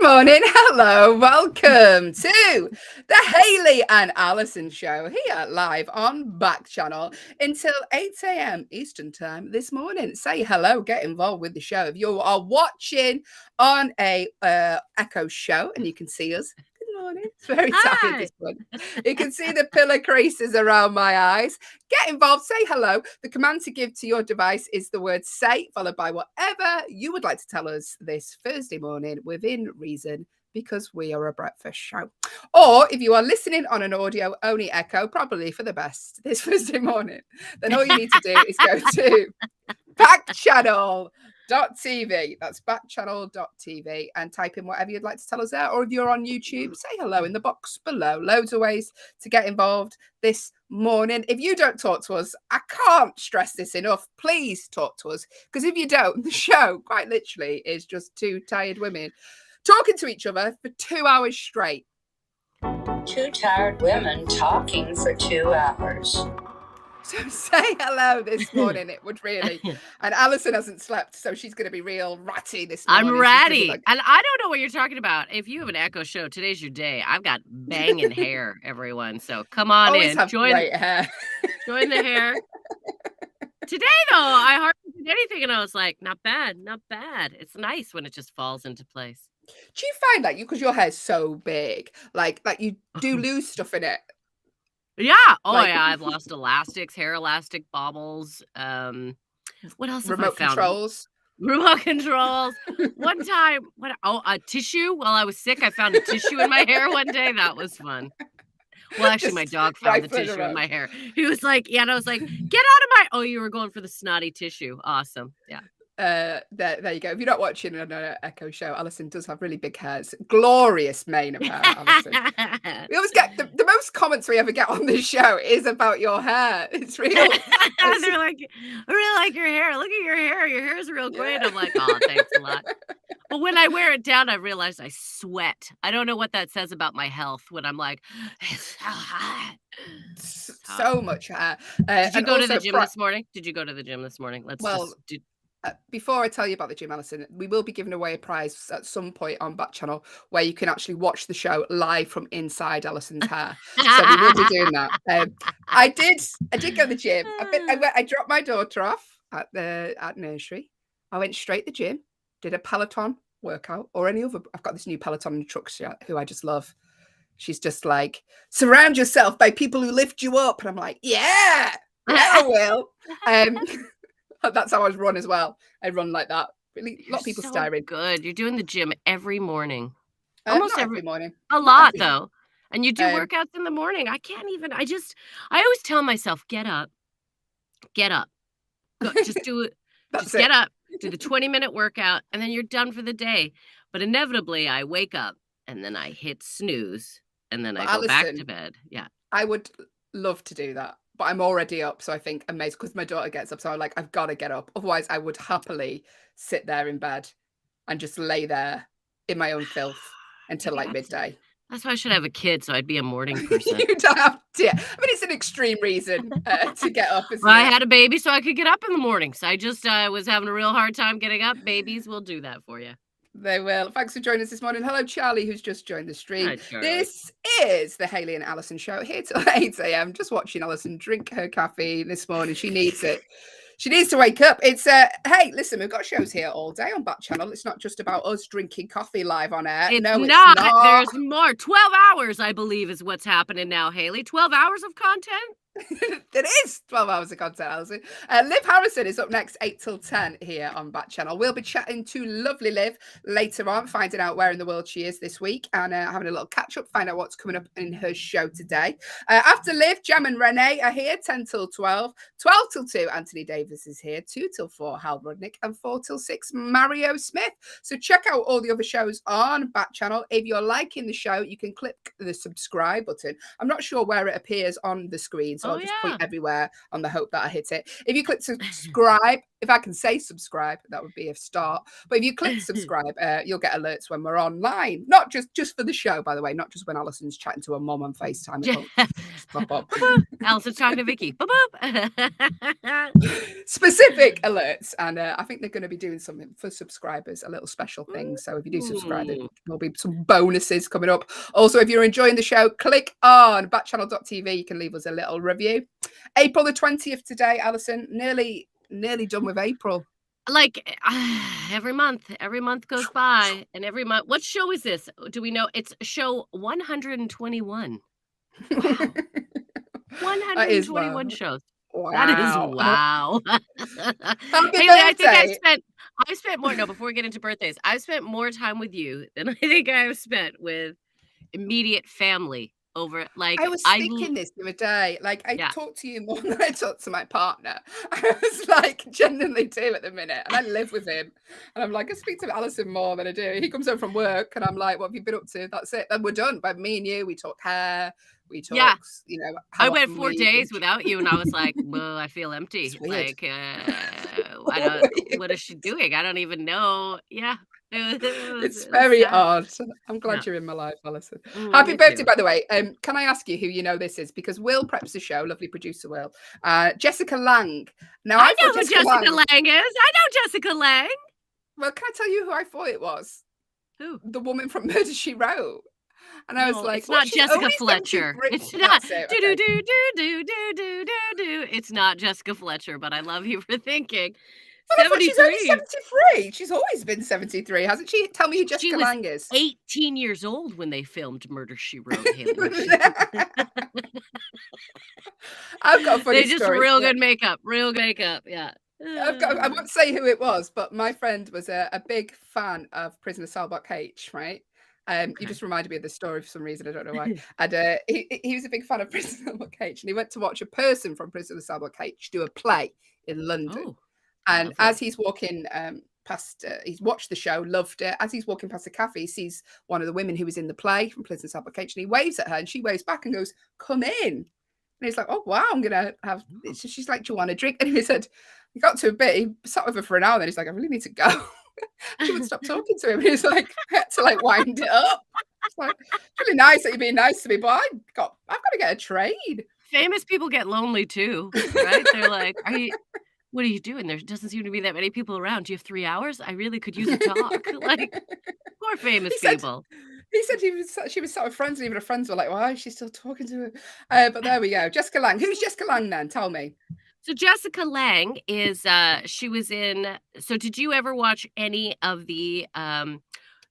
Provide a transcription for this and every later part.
morning, hello, welcome to the Hayley and Allyson show here live on Backchannel until 8 a.m. Eastern time this morning. Say hello, get involved with the show. If you are watching on a Echo show and you can see us, good morning. It's very tired this morning. You can see the pillar creases around my eyes. Get involved, say hello. The command to give to your device is the word say, followed by whatever you would like to tell us this Thursday morning within reason, because we are a breakfast show. Or if you are listening on an audio only Echo, probably for the best this Thursday morning, then all you need to do is go to Backchannel.tv. That's backchannel.tv and type in whatever you'd like to tell us there. Or if you're on YouTube, say hello in the box below. Loads of ways to get involved this morning. If you don't talk to us, I can't stress this enough. Please talk to us, because if you don't, the show quite literally is just two tired women talking to each other for 2 hours straight. Two tired women talking for 2 hours. So say hello this morning. It would really. And Allyson hasn't slept, so she's going to be real ratty this morning. I'm ratty. And I don't know what you're talking about. If you have an Echo show, today's your day. I've got banging hair, everyone. So come on Always in. have great hair. Join the hair. Today, though, I hardly did anything, and I was like, not bad, not bad. It's nice when it just falls into place. Do you find that because your hair's so big, like you do lose stuff in it? Yeah. Oh, yeah. I've lost elastics, hair elastic baubles. What else have I found? Controls. Remote controls. One time, a tissue. While I was sick, I found a tissue in my hair one day. That was fun. Well, actually, my dog found the tissue in my hair. He was like, yeah, and I was like, get out of my. Oh, you were going for the snotty tissue. Awesome. Yeah. There you go. If you're not watching an Echo show, Allyson does have really big hair. It's glorious mane of hair, Allyson. We always get the most comments we ever get on this show is about your hair. It's real. They're like, I really like your hair. Look at your hair. Your hair is real great. Yeah. I'm like, oh, thanks a lot. But when I wear it down, I realize I sweat. I don't know what that says about my health when I'm like, it's so hot. So much hair. Did you go to the gym this morning? Did you go to the gym this morning? Before I tell you about the gym, Allyson, we will be giving away a prize at some point on Backchannel where you can actually watch the show live from inside Alyson's hair. So we will be doing that. I did go to the gym. I dropped my daughter off at nursery. I went straight to the gym, did a Peloton workout or any other. I've got this new Peloton instructor who I just love. She's just like, surround yourself by people who lift you up. And I'm like, yeah, I will. That's how I run as well. I run like that. Really, a lot of people staring. Good. You're doing the gym every morning. Almost every morning. A lot, though. And you do workouts in the morning. I can't even. I always tell myself, get up. Go, just do it. Get up. Do the 20-minute workout, and then you're done for the day. But inevitably, I wake up, and then I hit snooze, and then I go back to bed. Yeah. I would love to do that. But I'm already up, so I think amazing because my daughter gets up. So I'm like, I've got to get up. Otherwise, I would happily sit there in bed and just lay there in my own filth until like midday. That's why I should have a kid, so I'd be a morning person. You don't have to. I mean, it's an extreme reason to get up. I had a baby, so I could get up in the mornings. I just was having a real hard time getting up. Babies will do that for you. They will. Thanks for joining us this morning. Hello, Charlie, who's just joined the stream. Hi, Charlie. This is the Hayley and Allyson show here till 8 a.m. Just watching Allyson drink her caffeine this morning. She needs it. She needs to wake up. It's hey, listen, we've got shows here all day on Backchannel. It's not just about us drinking coffee live on air. It's not. There's more. 12 hours, I believe, is what's happening now, Hayley. 12 hours of content? It is 12 hours of content, Allyson. Liv Harrison is up next 8 till 10 here on Backchannel. We'll be chatting to lovely Liv later on, finding out where in the world she is this week and having a little catch up, find out what's coming up in her show today. After Liv, Jem and Renee are here 10 till 12, 12 till 2, Anthony Davis is here, 2 till 4, Hal Rudnick, and 4 till 6, Mario Smith. So check out all the other shows on Backchannel. If you're liking the show, you can click the subscribe button. I'm not sure where it appears on the screen, so I'll just point everywhere on the hope that I hit it. If you click subscribe, if I can say subscribe, that would be a start. But if you click subscribe, you'll get alerts when we're online. Not just for the show, by the way, not just when Alyson's chatting to her mom on FaceTime at home. Pop up. Allison's talking to Vicky. Boop, boop. Specific alerts, and I think they're going to be doing something for subscribers, a little special thing. So if you do subscribe, there'll be some bonuses coming up. Also, if you're enjoying the show, click on backchannel.tv. You can leave us a little review. April the 20th today, Allyson. Nearly done with April. Like every month goes by, and every month. What show is this? Do we know? It's show 121. Wow. 121 shows. Wow. That is wow. Happy Hayley, I think birthday. I've spent more. No, before we get into birthdays, I've spent more time with you than I think I've spent with immediate family. Over like I was thinking this the other day. Like I talk to you more than I talk to my partner. I was like genuinely do at the minute, and I live with him. And I'm like, I speak to Allyson more than I do. He comes home from work, and I'm like, "What have you been up to?" That's it. Then we're done. But me and you, we talk hair. We talk. You know, I went 4 days without you, and I was like, "Well, I feel empty. Like, I don't. What is she doing? I don't even know." Yeah. It's very odd. I'm glad you're in my life, Allyson. Happy birthday, by the way. Can I ask you who you know this is? Because Will preps the show, lovely producer Will. Jessica Lange. Now I know who Jessica Lange is. I know Jessica Lange. Well, can I tell you who I thought it was? Who? The woman from Murder, She Wrote. And I was like, it's not Jessica Fletcher. It's not. It's not Jessica Fletcher, but I love you for thinking. Well, 73. She's only 73. She's always been 73, hasn't she? Tell me who Jessica Lange is. 18 years old when they filmed Murder, She Wrote. I've got a funny story. They just real good makeup. Yeah. I won't say who it was, but my friend was a big fan of Prisoner Cell Block H, right? You just reminded me of the story for some reason. I don't know why. And he was a big fan of Prisoner Cell Block H, and he went to watch a person from Prisoner Cell Block H do a play in London. Oh. And as he's walking past, he's watched the show, loved it. As he's walking past the cafe, he sees one of the women who was in the play from Prisoner's Application. He waves at her, and she waves back and goes, "Come in." And he's like, "Oh wow, I'm gonna have." So she's like, "Do you want a drink?" And he said, he got to a bit. He sat with her for an hour. And then he's like, "I really need to go." She wouldn't stop talking to him. And he's like, I had to like wind it up. It's like, it's really nice that you're being nice to me, but I've got to get a trade. Famous people get lonely too, right? They're like, what are you doing? There doesn't seem to be that many people around. Do you have 3 hours? I really could use a talk. Like, poor famous people. He said she was sat with friends, and even her friends were like, "Why is she still talking to her?" But there we go. Jessica Lange. Who's Jessica Lange then? Tell me. So Jessica Lange is she was in. So did you ever watch any of the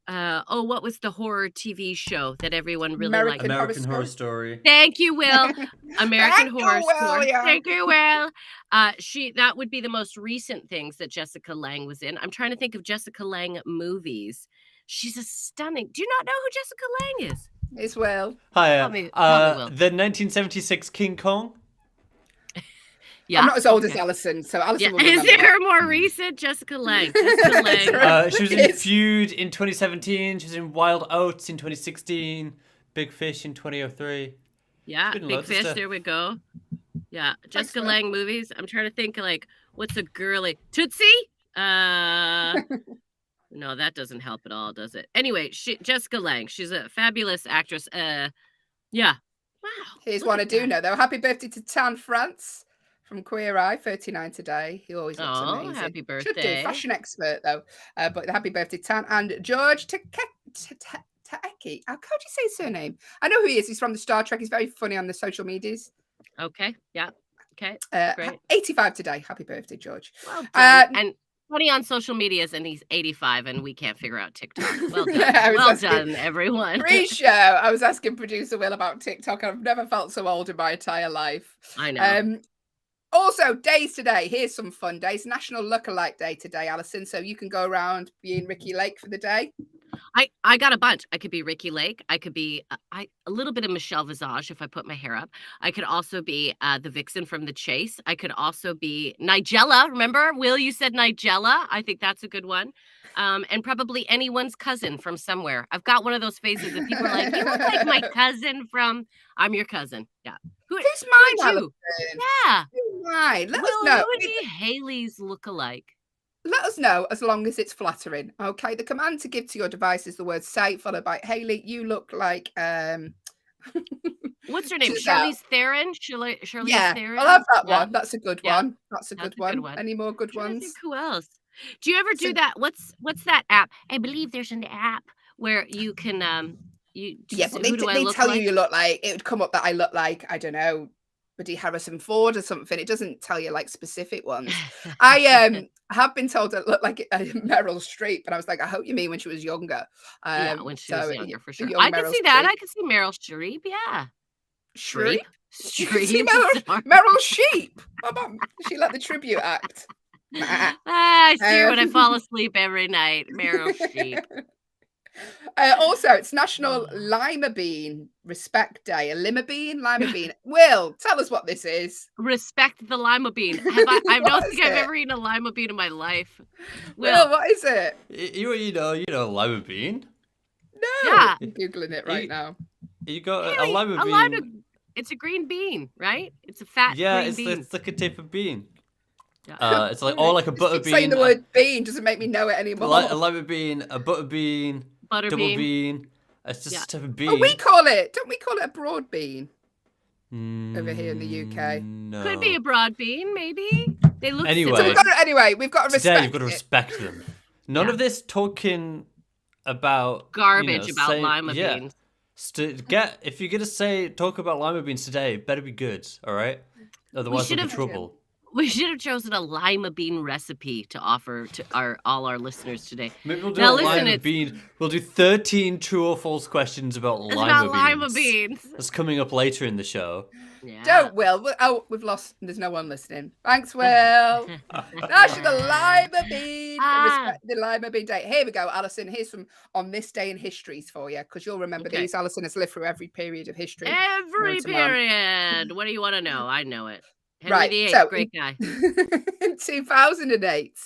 what was the horror TV show that everyone really liked? American Horror Story. Thank you, Will. American Horror Story. Yeah. Thank you, Will. That would be the most recent things that Jessica Lange was in. I'm trying to think of Jessica Lange movies. She's a stunning. Do you not know who Jessica Lange is? It's Will. Hi. Tell me, Will. The 1976 King Kong. Yeah. I'm not as old as Allyson, so Allyson will remember. Is there a more recent Jessica Lange? Jessica Lange. She was in Feud in 2017. She was in Wild Oats in 2016. Big Fish in 2003. Yeah, Big Fish. There we go. Yeah, Jessica Lange movies. I'm trying to think like what's a girly Tootsie? No, that doesn't help at all, does it? Anyway, Jessica Lange. She's a fabulous actress. Yeah. Wow. Here's one I do know though. Happy birthday to Tan France. From Queer Eye, 39 today. He always looks amazing. Happy birthday. Should do. Fashion expert, though. But happy birthday, Tan. And George Takei. How do you say his surname? I know who he is. He's from the Star Trek. He's very funny on the social medias. Okay. Yeah. Okay. Great. 85 today. Happy birthday, George. Well done. And funny on social medias, and he's 85, and we can't figure out TikTok. Well done. Done, everyone. Pre-show, I was asking producer Will about TikTok. I've never felt so old in my entire life. I know. Also, days today. Here's some fun days. National Lookalike Day today, Allyson. So you can go around being Ricky Lake for the day. I got a bunch. I could be Ricky Lake. I could be a little bit of Michelle Visage if I put my hair up. I could also be the vixen from The Chase. I could also be Nigella. Remember, Will, you said Nigella. I think that's a good one. And probably anyone's cousin from somewhere. I've got one of those faces that people are like, you look like my cousin from. I'm your cousin. Yeah. Who's mine, Allyson? Yeah. Who's mine? Let us know. Who would be Hayley's lookalike? Let us know as long as it's flattering. Okay. The command to give to your device is the word "say" followed by Hayley. You look like What's her name? Giselle. Charlize Theron? Charlize Yeah, Theron? I'll have that Yeah. one. That's a good Yeah. one. That's a That's good a good one. one. Any more good I'm trying to ones? think who else. Do you ever do So- that? What's that app? I believe there's an app where you can you Yeah, just, but who do I they look tell like? you look like, it would come up that I look like, I don't know, Buddy Harrison Ford or something. It doesn't tell you like specific ones. I have been told I look like Meryl Streep, and I was like, I hope you mean when she was younger. Yeah, when she was younger, for sure. young I could Meryl see that. Streep. I could see Meryl Streep. Yeah. Streep? You can Streep. see Sorry. Meryl Sheep. She like the tribute act. I see her when I fall asleep every night. Meryl Streep. Also, it's National Lima Bean Respect Day. A lima bean, lima bean. Will, tell us what this is. Respect the lima bean. I don't What think is I've it? ever eaten a lima bean in my life. Will, what is it? You know lima bean. No, Yeah. I'm googling it right now. You got a Haley, lima bean. It's a green bean, right? It's a fat Yeah, green it's bean. like a type of bean. Yeah. It's like like a butter Just keep saying bean. the word bean doesn't make me know it anymore. A lima bean, a butter bean, Butter double bean. bean. It's just a type of bean. Oh, don't we call it a broad bean over here in the UK? No. Could be a broad bean, maybe. They look Anyway. So we've got to Today respect you've got to it. respect them. None of this talking about garbage about saying- lima yeah. beans. If you're gonna talk about lima beans today, it better be good, all right? Otherwise, we'll be should've- trouble. We should have chosen a lima bean recipe to offer to all our listeners today. Maybe we'll do Now a listen, lima it's- bean. We'll do 13 true or false questions about It's lima about beans. lima beans. That's coming up later in the show. Yeah. Don't, Will. Oh, we've lost. There's no one listening. Thanks, Will. National Lima Bean. Respect the Lima Bean Day. Here we go, Allyson. Here's some on this day in histories for you, because you'll remember Okay. these. Allyson has lived through every period of history. Every Known to man. period. What do you want to know? I know it. Henry Right, VIII, so- great guy. In 2008.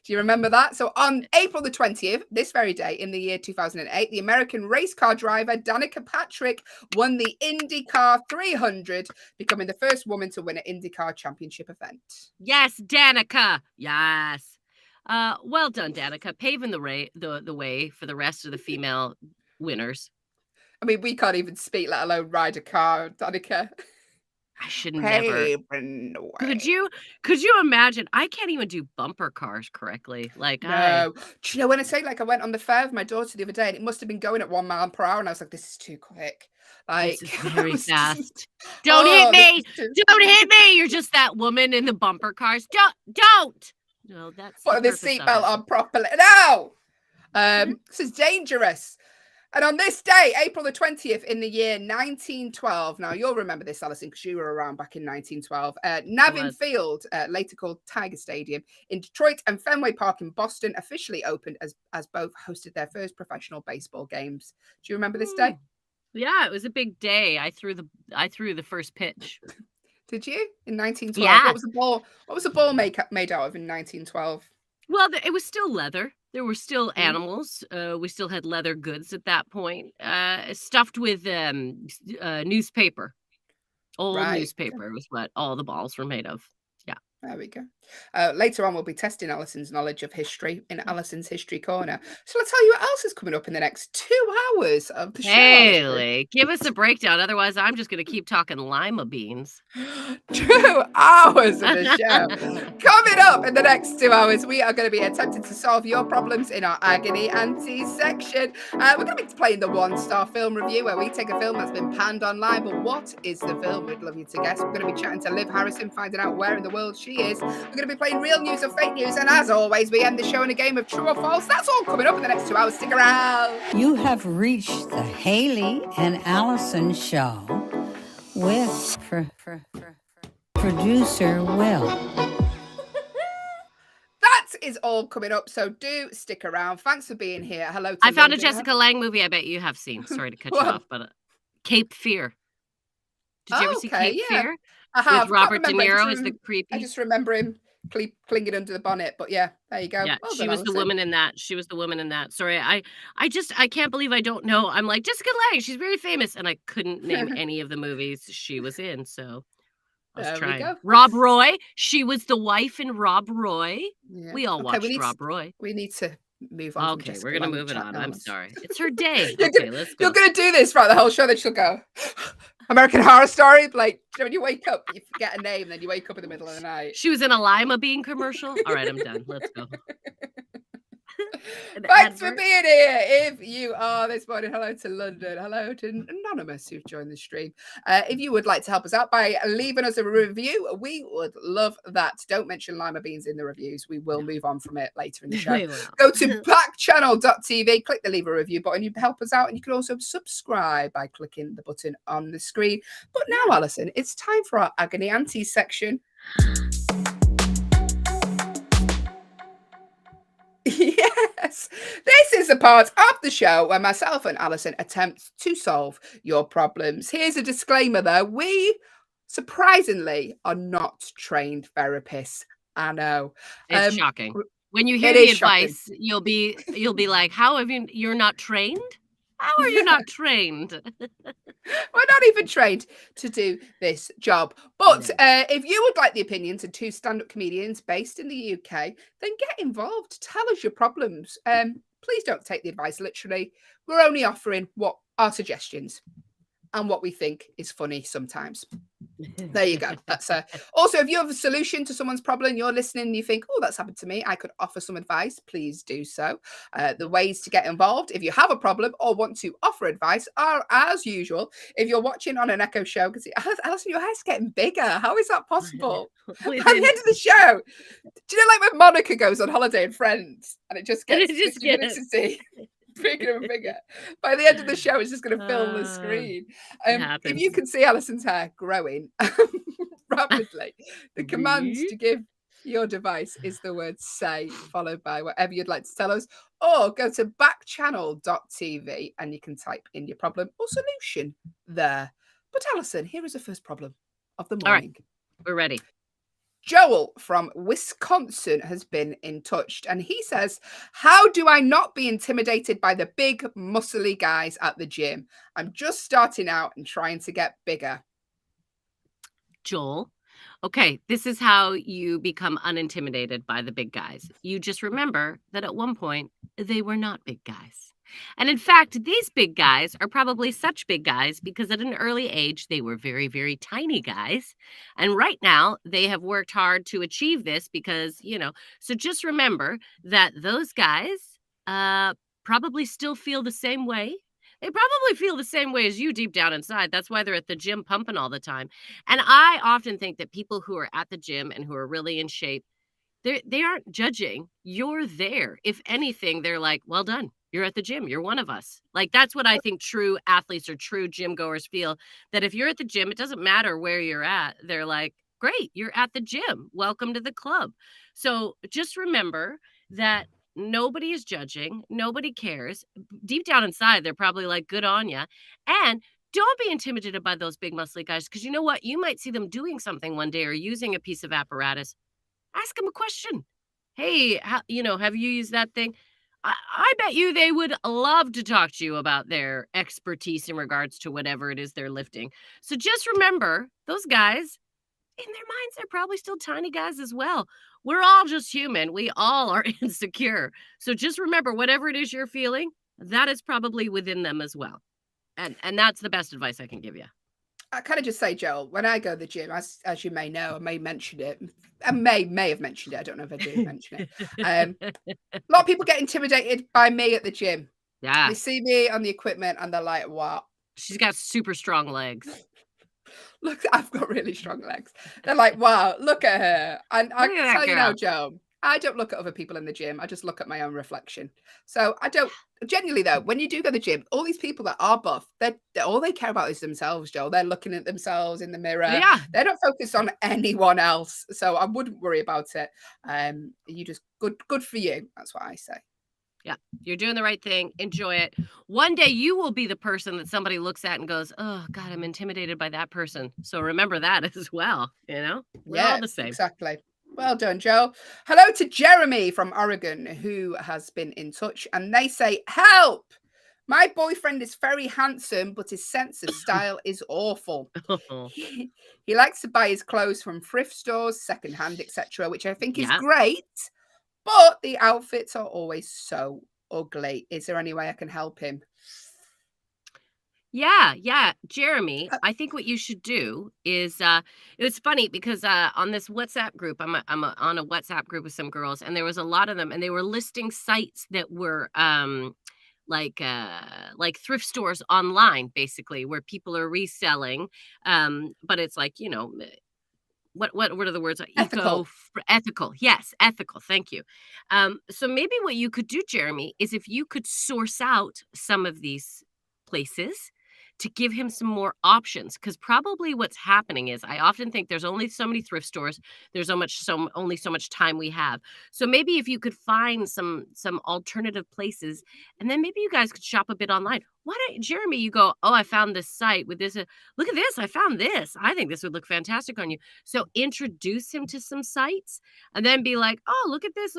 Do you remember that? So on April the 20th, this very day in the year 2008, the American race car driver Danica Patrick won the IndyCar 300, becoming the first woman to win an IndyCar championship event. Yes, Danica. Yes. Well done, Danica. Paving the way for the rest of the female winners. I mean, we can't even speak, let alone ride a car, Danica. I should never. Paving the way. Could you imagine? I can't even do bumper cars correctly. Like No. Do you know when I say, like, I went on the fair with my daughter the other day and it must have been going at 1 mile per hour, and I was like, this is too quick. Like, this is very I was just- fast. Don't Oh, hit me. this is too- Don't hit me. You're just that woman in the bumper cars. Don't. No, that's Put the the purpose of seatbelt it. on properly. No! This is dangerous. And on this day, April the 20th, in the year 1912, now you'll remember this, Allyson, because you were around back in 1912, Navin was. Field, later called Tiger Stadium, in Detroit, and Fenway Park in Boston officially opened as both hosted their first professional baseball games. Do you remember this day? Yeah, it was a big day. I threw the first pitch. Did you? In 1912? Yeah. What was the ball made out of in 1912? Well, it was still leather. There were still Mm-hmm. animals. We still had leather goods at that point, stuffed with newspaper. Old Right. newspaper was what all the balls were made of. There we go. Later on, we'll be testing Allison's knowledge of history in Allison's History Corner. So I'll tell you what else is coming up in the next 2 hours of the show. Haley, give us a breakdown. Otherwise, I'm just going to keep talking lima beans. 2 hours of the show. Coming up in the next 2 hours, we are going to be attempting to solve your problems in our Agony Aunties section. We're going to be playing the 1-star film review, where we take a film that's been panned online. But what is the film? We'd love you to guess. We're going to be chatting to Liv Harrison, finding out where in the world she is. We're going to be playing real news or fake news. And as always, we end the show in a game of true or false. That's all coming up in the next 2 hours. Stick around. You have reached the Hayley and Allyson show with producer Will. That is all coming up, so do stick around. Thanks for being here. Hello to I found a Linda. Jessica Lange movie I bet you have seen. Sorry to cut you What? off, but Cape Fear. Did you ever see Okay, Cape yeah. Fear? I have. With Robert De Can't remember. Niro as the creepy. I just remember him clinging under the bonnet, but yeah, there you go. Yeah, Well she done, was the Allyson. woman in that. She was the woman in that. Sorry, I can't believe I don't know. I'm like, Jessica Lange, she's very famous, and I couldn't name any of the movies she was in. So I was There we trying. go. Rob Roy, she was the wife in Rob Roy. Yeah. We all Okay, watched Rob Roy. We need to move on. from Okay, Jessica we're gonna Lange move it chat on. now. I'm sorry. It's her day. You're Okay, let's go. You're going to do this throughout the whole show, then she'll go. American Horror Story. Like, when you wake up, you forget a name, then you wake up in the middle of the night. She was in a Lima bean commercial. All right, I'm done. Let's go. Thanks for being here. If you are this morning, hello to London, hello to Anonymous who've joined the stream. If you would like to help us out by leaving us a review, we would love that. Don't mention lima beans in the reviews. We will move on from it later in the show. Go to backchannel.tv, click the leave a review button. You help us out, and you can also subscribe by clicking the button on the screen. But now, Allyson, it's time for our Agony Aunties section. Yes, this is a part of the show where myself and Allyson attempt to solve your problems. Here's a disclaimer, though. We, surprisingly, are not trained therapists. I know. It's shocking. When you hear the advice, shocking. you'll be like, how have you're not trained? How are you not trained? We're not even trained to do this job. But if you would like the opinions of two stand-up comedians based in the UK, then get involved. Tell us your problems. Please don't take the advice literally. We're only offering what our suggestions and what we think is funny sometimes. There you go. That's also, if you have a solution to someone's problem, you're listening and you think, oh, that's happened to me, I could offer some advice, please do so. The ways to get involved if you have a problem or want to offer advice are, as usual, if you're watching on an Echo show, because Allyson, your hair's getting bigger. How is that possible? At the end of the show, do you know, like when Monica goes on holiday in Friends and it just gets bigger and bigger. By the end of the show, it's just going to fill the screen. If you can see Alyson's hair growing rapidly, the command to give your device is the word say, followed by whatever you'd like to tell us, or go to backchannel.tv and you can type in your problem or solution there. But Allyson, here is the first problem of the morning. All right, we're ready. Joel from Wisconsin has been in touch, and he says, how do I not be intimidated by the big, muscly guys at the gym? I'm just starting out and trying to get bigger. Joel, okay, this is how you become unintimidated by the big guys. You just remember that at one point, they were not big guys. And in fact, these big guys are probably such big guys because at an early age, they were very, very tiny guys. And right now, they have worked hard to achieve this because, so just remember that those guys probably still feel the same way. They probably feel the same way as you deep down inside. That's why they're at the gym pumping all the time. And I often think that people who are at the gym and who are really in shape, they aren't judging. You're there. If anything, they're like, well done. You're at the gym. You're one of us. Like, that's what I think true athletes or true gym goers feel, that if you're at the gym, it doesn't matter where you're at. They're like, great, you're at the gym. Welcome to the club. So just remember that nobody is judging. Nobody cares. Deep down inside, they're probably like, good on ya. And don't be intimidated by those big muscly guys, because you know what? You might see them doing something one day or using a piece of apparatus. Ask them a question. Hey, have you used that thing? I bet you they would love to talk to you about their expertise in regards to whatever it is they're lifting. So just remember, those guys, in their minds, they're probably still tiny guys as well. We're all just human. We all are insecure. So just remember, whatever it is you're feeling, that is probably within them as well. And that's the best advice I can give you. I kind of just say, Joel, when I go to the gym, as you may know, I may mention it. I may have mentioned it. I don't know if I did mention it. A lot of people get intimidated by me at the gym. Yeah. They see me on the equipment and they're like, wow. She's got super strong legs. Look, I've got really strong legs. They're like, wow, look at her. And I can tell you now, Joe, I don't look at other people in the gym. I just look at my own reflection. So I don't, genuinely though, when you do go to the gym, all these people that are buff, all they care about is themselves, Joel. They're looking at themselves in the mirror. Yeah. They don't focus on anyone else. So I wouldn't worry about it. You just, good for you. That's what I say. Yeah, you're doing the right thing. Enjoy it. One day you will be the person that somebody looks at and goes, oh, God, I'm intimidated by that person. So remember that as well. We're all the same. Exactly. Well done, Joe. Hello to Jeremy from Oregon, who has been in touch. And they say, help. My boyfriend is very handsome, but his sense of style is awful. He likes to buy his clothes from thrift stores, secondhand, etc., which I think is great. But the outfits are always so ugly. Is there any way I can help him? Yeah. Jeremy, I think what you should do is it was funny because on this WhatsApp group, on a WhatsApp group with some girls, and there was a lot of them, and they were listing sites that were like thrift stores online, basically, where people are reselling. But it's like, what are the words? Ethical. Ethical. Yes, ethical. Thank you. So maybe what you could do, Jeremy, is if you could source out some of these places to give him some more options, because probably what's happening is I often think there's only so many thrift stores. There's only so much time we have. So maybe if you could find some alternative places, and then maybe you guys could shop a bit online. Why don't, Jeremy, you go, oh, I found this site with this. Look at this. I found this. I think this would look fantastic on you. So introduce him to some sites and then be like, oh, look at this.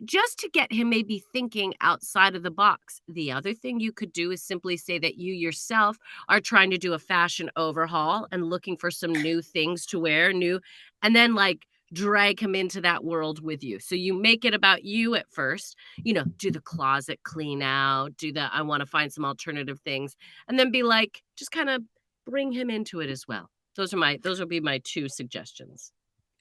Just to get him maybe thinking outside of the box. The other thing you could do is simply say that you yourself are trying to do a fashion overhaul and looking for some new things to wear, and then like drag him into that world with you. So you make it about you at first, do the closet clean out, I want to find some alternative things, and then be like, just kind of bring him into it as well. Those will be my two suggestions.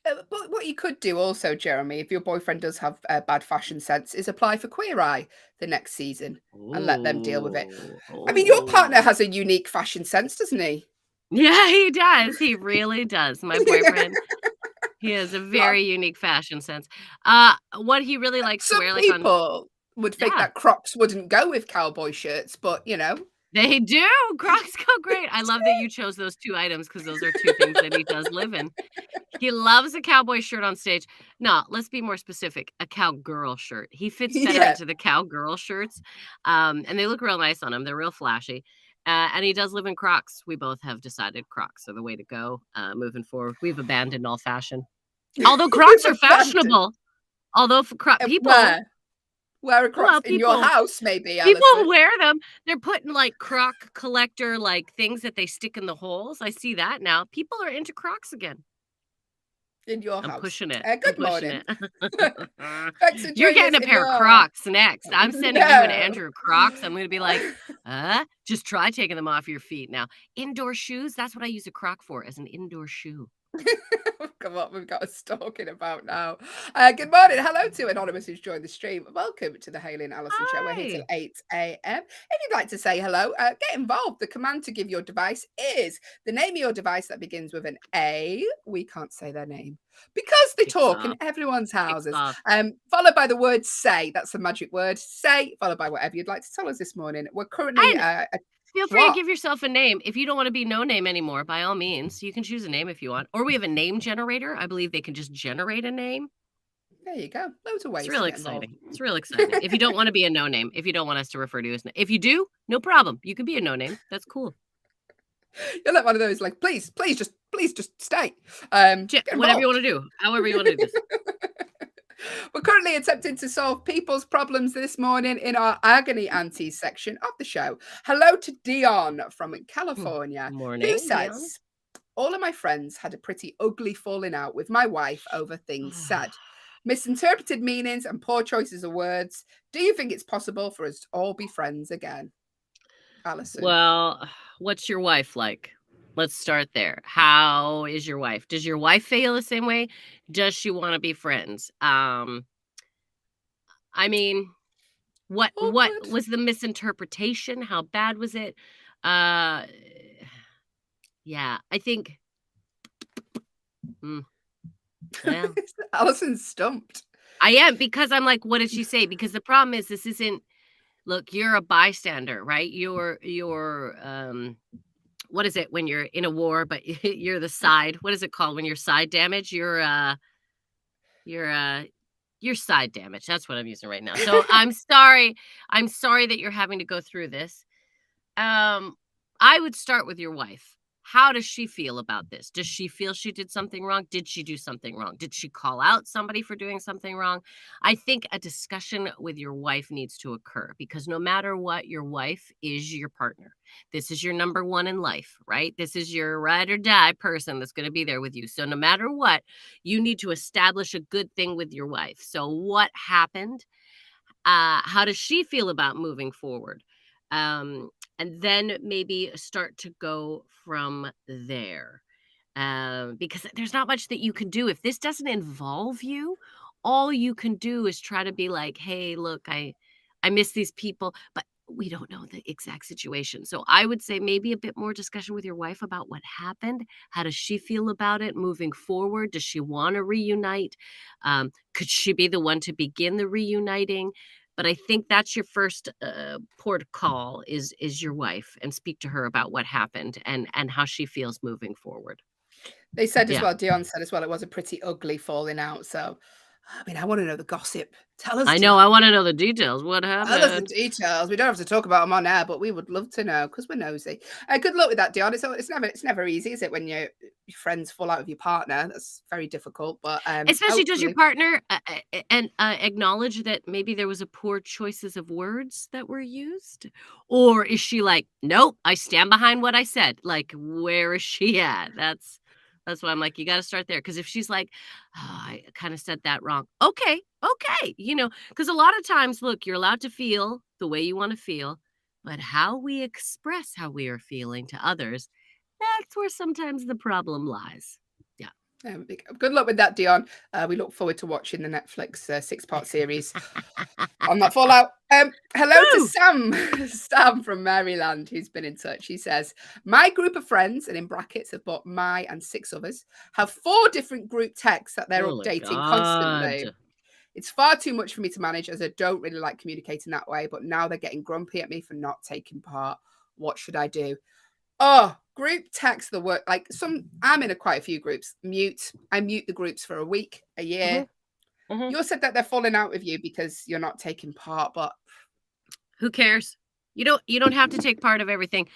But what you could do also, Jeremy, if your boyfriend does have bad fashion sense, is apply for Queer Eye the next season and let them deal with it. I mean, your partner has a unique fashion sense, doesn't he? Yeah, he does. He really does. My boyfriend, he has a very unique fashion sense. What he really likes to Some wear, people would think that Crocs wouldn't go with cowboy shirts, but they do. Crocs go great. I love that you chose those two items because those are two things that he does live in. He loves a cowboy shirt on stage. No, let's be more specific. A cowgirl shirt. He fits better into the cowgirl shirts. And they look real nice on him. They're real flashy. And he does live in Crocs. We both have decided Crocs are the way to go moving forward. We've abandoned all fashion. Although Crocs are fashionable. Although people... Wear a Crocs in your house, maybe. People Allyson. wear them. They're putting like Croc collector things that they stick in the holes. I see that now. People are into Crocs again. In your house. I'm pushing it. Good morning. You're getting a pair of Crocs next. I'm sending you and Andrew Crocs. I'm going to be like, just try taking them off your feet now. Indoor shoes. That's what I use a Croc for, as an indoor shoe. Come on, we've got us talking about now. Good morning. Hello to Anonymous who's joined the stream. Welcome to the Hayley and Allyson show. We're here till 8 a.m. If you'd like to say hello, get involved. The command to give your device is the name of your device that begins with an A. We can't say their name because they talk in everyone's houses. Followed by the word say. That's the magic word. Say, followed by whatever you'd like to tell us this morning. We're currently... Feel free to give yourself a name. If you don't want to be no name anymore, by all means, you can choose a name if you want. Or we have a name generator. I believe they can just generate a name. There you go. Loads of ways. It's really exciting. It's really exciting. If you don't want to be a no name, if you don't want us to refer to you as, if you do, no problem. You can be a no name. That's cool. You're like one of those, like, please just stay. Whatever you want to do, however you want to do this. We're currently attempting to solve people's problems this morning in our Agony Aunties section of the show. Hello to Dion from California, who says, all of my friends had a pretty ugly falling out with my wife over things said. Misinterpreted meanings and poor choices of words. Do you think it's possible for us to all be friends again? Allyson. Well, what's your wife like? Let's start there. How is your wife? Does your wife feel the same way? Does she want to be friends? I mean, what was the misinterpretation? How bad was it? Yeah, I think. Yeah. Allison's stumped. I am, because I'm like, what did she say? Because the problem is, this isn't. Look, you're a bystander, right? You're what is it when you're in a war, but you're the side? What is it called when you're side damage? You're side damage. That's what I'm using right now. So I'm sorry. I'm sorry that you're having to go through this. I would start with your wife. How does she feel about this? Does she feel she did something wrong? Did she do something wrong? Did she call out somebody for doing something wrong? I think a discussion with your wife needs to occur, because no matter what, your wife is your partner. This is your number one in life, right? This is your ride or die person that's going to be there with you. So no matter what, you need to establish a good thing with your wife. So what happened? How does she feel about moving forward? And then maybe start to go from there. Because there's not much that you can do. If this doesn't involve you, all you can do is try to be like, hey, look, I miss these people, but we don't know the exact situation. So I would say maybe a bit more discussion with your wife about what happened. How does she feel about it moving forward? Does she want to reunite? Could she be the one to begin the reuniting? But I think that's your first port of call is your wife, and speak to her about what happened and how she feels moving forward. They said as Yeah. well, Dion said as well, it was a pretty ugly falling out. So, I mean, I want to know the gossip. Tell us. I know. I want to know the details. What Tell us the happened? details. We don't have to talk about them on air, but we would love to know because we're nosy. Good luck with that, Dion. It's never easy, is it? When your friends fall out with your partner, that's very difficult. But Especially does your hopefully- partner acknowledge that maybe there was a poor choices of words that were used? Or is she like, nope, I stand behind what I said? Like, where is she at? That's why I'm like, you got to start there. Because if she's like, oh, I kind of said that wrong. Okay. Because a lot of times, look, you're allowed to feel the way you want to feel, but how we express how we are feeling to others, that's where sometimes the problem lies. Good luck with that, Dion. We look forward to watching the Netflix 6-part series on that fallout. Hello to Sam from Maryland, who's been in touch. He says, my group of friends, and in brackets have bought my and 6 others, have 4 different group texts that they're Oh my updating constantly. God. It's far too much for me to manage, as I don't really like communicating that way, but now they're getting grumpy at me for not taking part. What should I do? Oh, group text the work. Like I'm in quite a few groups. I mute the groups for a week, a year. Mhm. You said that they're falling out with you because you're not taking part, but Who cares? You don't have to take part of everything.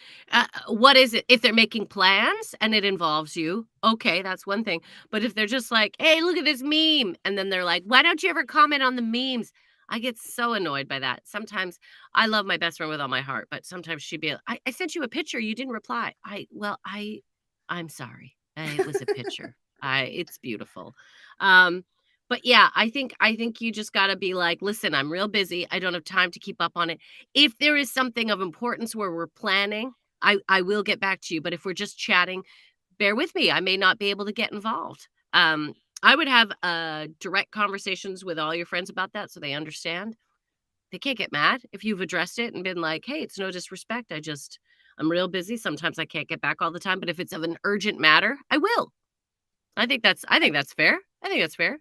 What is it? If they're making plans and it involves you, okay, that's one thing. But if they're just like, hey, look at this meme, and then they're like, why don't you ever comment on the memes? I get so annoyed by that. Sometimes I love my best friend with all my heart, but sometimes she'd be like, I sent you a picture, you didn't reply. I'm sorry. It was a picture. It's beautiful. But yeah, I think you just got to be like, listen, I'm real busy. I don't have time to keep up on it. If there is something of importance where we're planning, I will get back to you. But if we're just chatting, bear with me. I may not be able to get involved. I would have direct conversations with all your friends about that so they understand. They can't get mad if you've addressed it and been like, hey, it's no disrespect. I'm real busy. Sometimes I can't get back all the time. But if it's of an urgent matter, I will. I think that's fair. I think that's fair.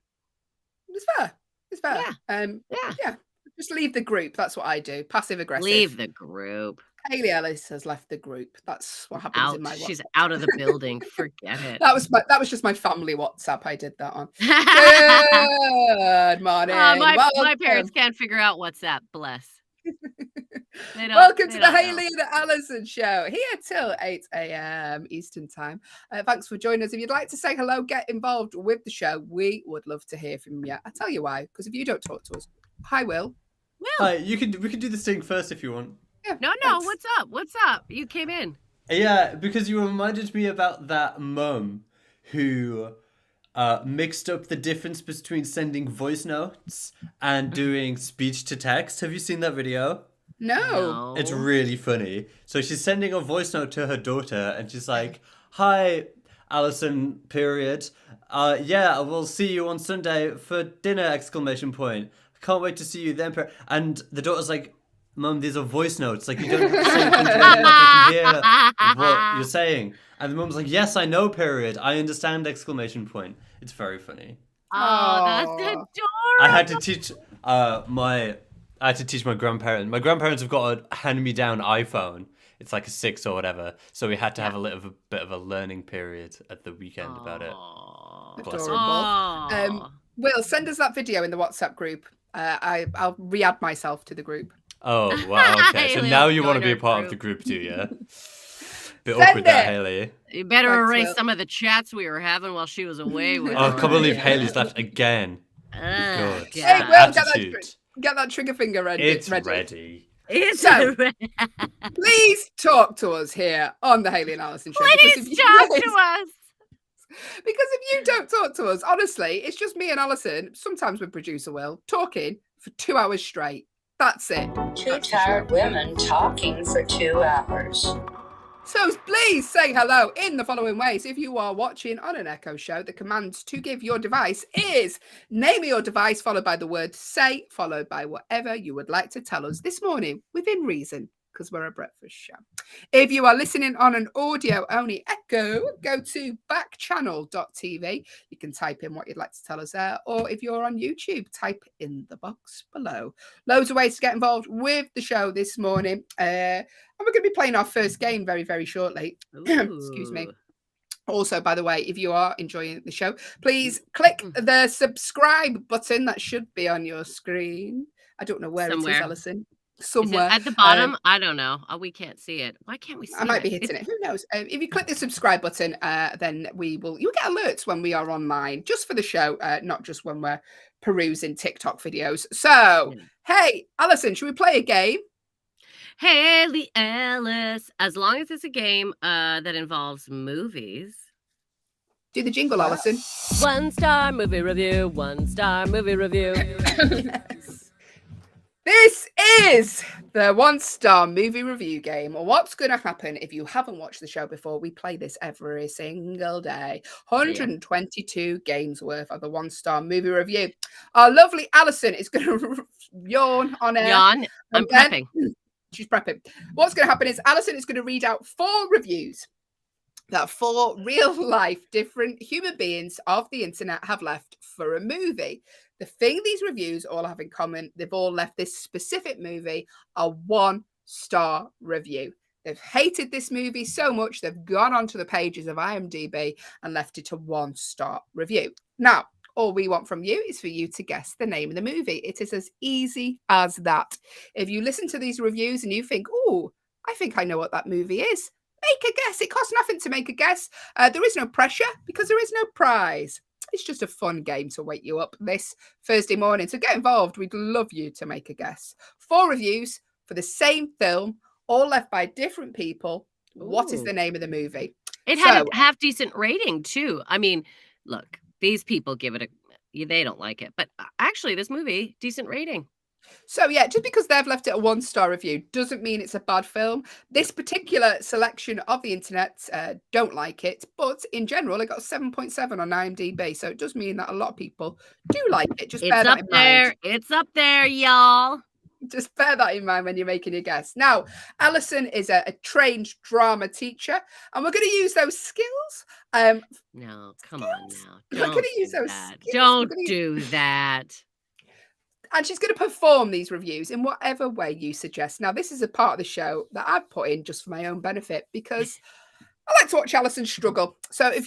it's fair. It's fair. Yeah. Just leave the group. That's what I do. Passive aggressive. Leave the group. Hayley Ellis has left the group. That's what happens in my WhatsApp. She's out of the building. Forget it. That was just my family WhatsApp. I did that on. Good morning. My parents can't figure out WhatsApp. Bless. Welcome to the Hayley and Allyson show, here till 8 a.m. Eastern time. Thanks for joining us. If you'd like to say hello, get involved with the show, we would love to hear from you. I tell you why, because if you don't talk to us, hi, Will. Hi, we can do this thing first if you want. Yeah, No, thanks. what's up? You came in. Yeah, because you reminded me about that mum who mixed up the difference between sending voice notes and doing speech to text. Have you seen that video? No. It's really funny. So she's sending a voice note to her daughter and she's like, hi, Allyson, period. Yeah, we'll see you on Sunday for dinner, exclamation point. I can't wait to see you then. And the daughter's like, Mum, these are voice notes. Like, you don't have to say anything to me. Like, I can hear what you're saying. And the mum's like, yes, I know, period. I understand, exclamation point. It's very funny. Oh, that's adorable. I had to teach my grandparents. My grandparents have got a hand-me-down iPhone. It's like a 6 or whatever. So we had to have a bit of a learning period at the weekend about it. Bless her. Adorable. Will, send us that video in the WhatsApp group. I'll re-add myself to the group. Oh, wow, okay. So Hayley, now you join want to be our a part group. of the group too, yeah? Bit Send awkward that, it. Hayley. You better Thanks, erase Will. some of the chats we were having while she was away. With Oh, I can't believe Hayley's left again. God. Hey, Will, Attitude. get that trigger finger ready. It's ready. It's So- Please talk to us here on the Hayley and Allyson show. Please talk to us. Because if you don't talk to us, honestly, it's just me and Allyson, sometimes with producer Will, talking for 2 hours straight. That's it. Two tired women talking for 2 hours. So please say hello in the following ways. If you are watching on an Echo show, the command to give your device is name your device followed by the word say, followed by whatever you would like to tell us this morning within reason, because we're a breakfast show. If you are listening on an audio only Echo, go to backchannel.tv. You can type in what you'd like to tell us there. Or if you're on YouTube, type in the box below. Loads of ways to get involved with the show this morning. And we're going to be playing our first game very, very shortly. Excuse me. Also, by the way, if you are enjoying the show, please click the subscribe button that should be on your screen. I don't know where it is, Allyson. Somewhere at the bottom. I don't know. We can't see it. Why can't we see it? I might be hitting it. Who knows? If you click the subscribe button, then you'll get alerts when we are online, just for the show, not just when we're perusing TikTok videos. So, hey, Allyson, should we play a game? Hayley Ellis. As long as it's a game that involves movies. Do the jingle, Allyson. 1-star movie review. 1-star movie review. Yes. This is the 1-star movie review game. What's going to happen if you haven't watched the show before? We play this every single day. 122 games worth of the 1-star movie review. Our lovely Allyson is going to yawn on air. Yawn? I'm prepping. She's prepping. What's going to happen is Allyson is going to read out 4 reviews that 4 real-life different human beings of the internet have left for a movie. The thing these reviews all have in common, they've all left this specific movie a 1-star review. They've hated this movie so much, they've gone onto the pages of IMDb and left it a 1-star review. Now, all we want from you is for you to guess the name of the movie. It is as easy as that. If you listen to these reviews and you think, oh, I think I know what that movie is, make a guess. It costs nothing to make a guess. There is no pressure because there is no prize. It's just a fun game to wake you up this Thursday morning. So get involved. We'd love you to make a guess. 4 reviews for the same film, all left by different people. Ooh. What is the name of the movie? It had a half-decent rating, too. I mean, look, these people give it they don't like it. But actually, this movie, decent rating. So, yeah, just because they've left it a 1-star review doesn't mean it's a bad film. This particular selection of the internet don't like it, but in general, it got 7.7 on IMDb. So it does mean that a lot of people do like it. Just bear that in mind. It's up there, y'all. Just bear that in mind when you're making your guess. Now, Allyson is a trained drama teacher, and we're going to use those skills. No, come on now. We're going to use those skills. Don't do that. And she's going to perform these reviews in whatever way you suggest. Now, this is a part of the show that I've put in just for my own benefit because I like to watch Allyson struggle. So if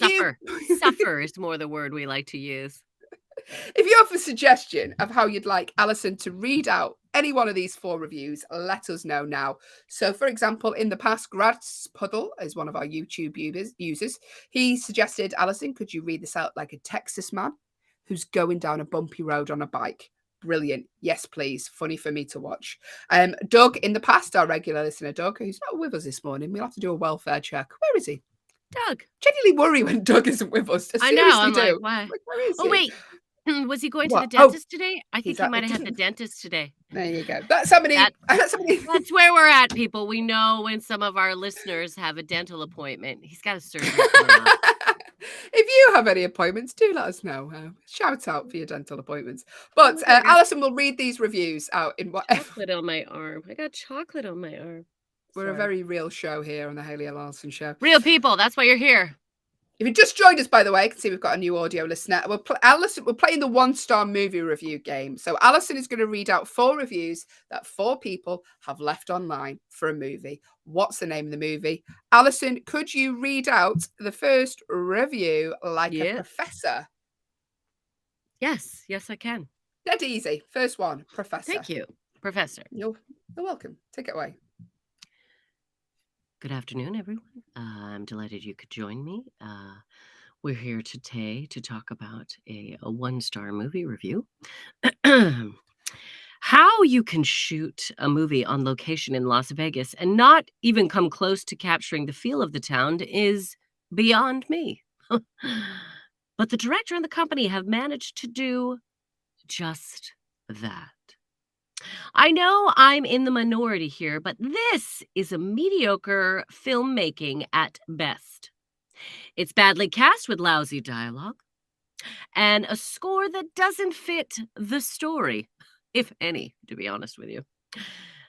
Suffer is more the word we like to use. If you have a suggestion of how you'd like Allyson to read out any one of these 4 reviews, let us know now. So, for example, in the past, Grad's Puddle is one of our YouTube users. He suggested, Allyson, could you read this out like a Texas man who's going down a bumpy road on a bike? Brilliant. Yes, please. Funny for me to watch. Doug, in the past, our regular listener, Doug, who's not with us this morning. We'll have to do a welfare check. Where is he? Doug. Genuinely worry when Doug isn't with us. I know. I'm do. like, why? Like, where is he? Wait. Was he going to the dentist today? I think he might have had the dentist today. There you go. That's somebody. That's where we're at, people. We know when some of our listeners have a dental appointment. He's got a surgery coming up. If you have any appointments, do let us know. Shout out for your dental appointments. But Allyson will read these reviews out in whatever. Chocolate on my arm. I got chocolate on my arm. We're a very real show here on the Hayley and Allyson show. Real people. That's why you're here. If you just joined us, by the way, you can see we've got a new audio listener. We're playing the 1-star movie review game. So Allyson is going to read out 4 reviews that 4 people have left online for a movie. What's the name of the movie? Allyson, could you read out the first review like a professor? Yes, I can. Dead easy. First one, Professor. Thank you, Professor. You're welcome. Take it away. Good afternoon, everyone. I'm delighted you could join me. We're here today to talk about a 1-star movie review. How you can shoot a movie on location in Las Vegas and not even come close to capturing the feel of the town is beyond me. But the director and the company have managed to do just that. I know I'm in the minority here, but this is a mediocre filmmaking at best. It's badly cast with lousy dialogue and a score that doesn't fit the story, if any, to be honest with you.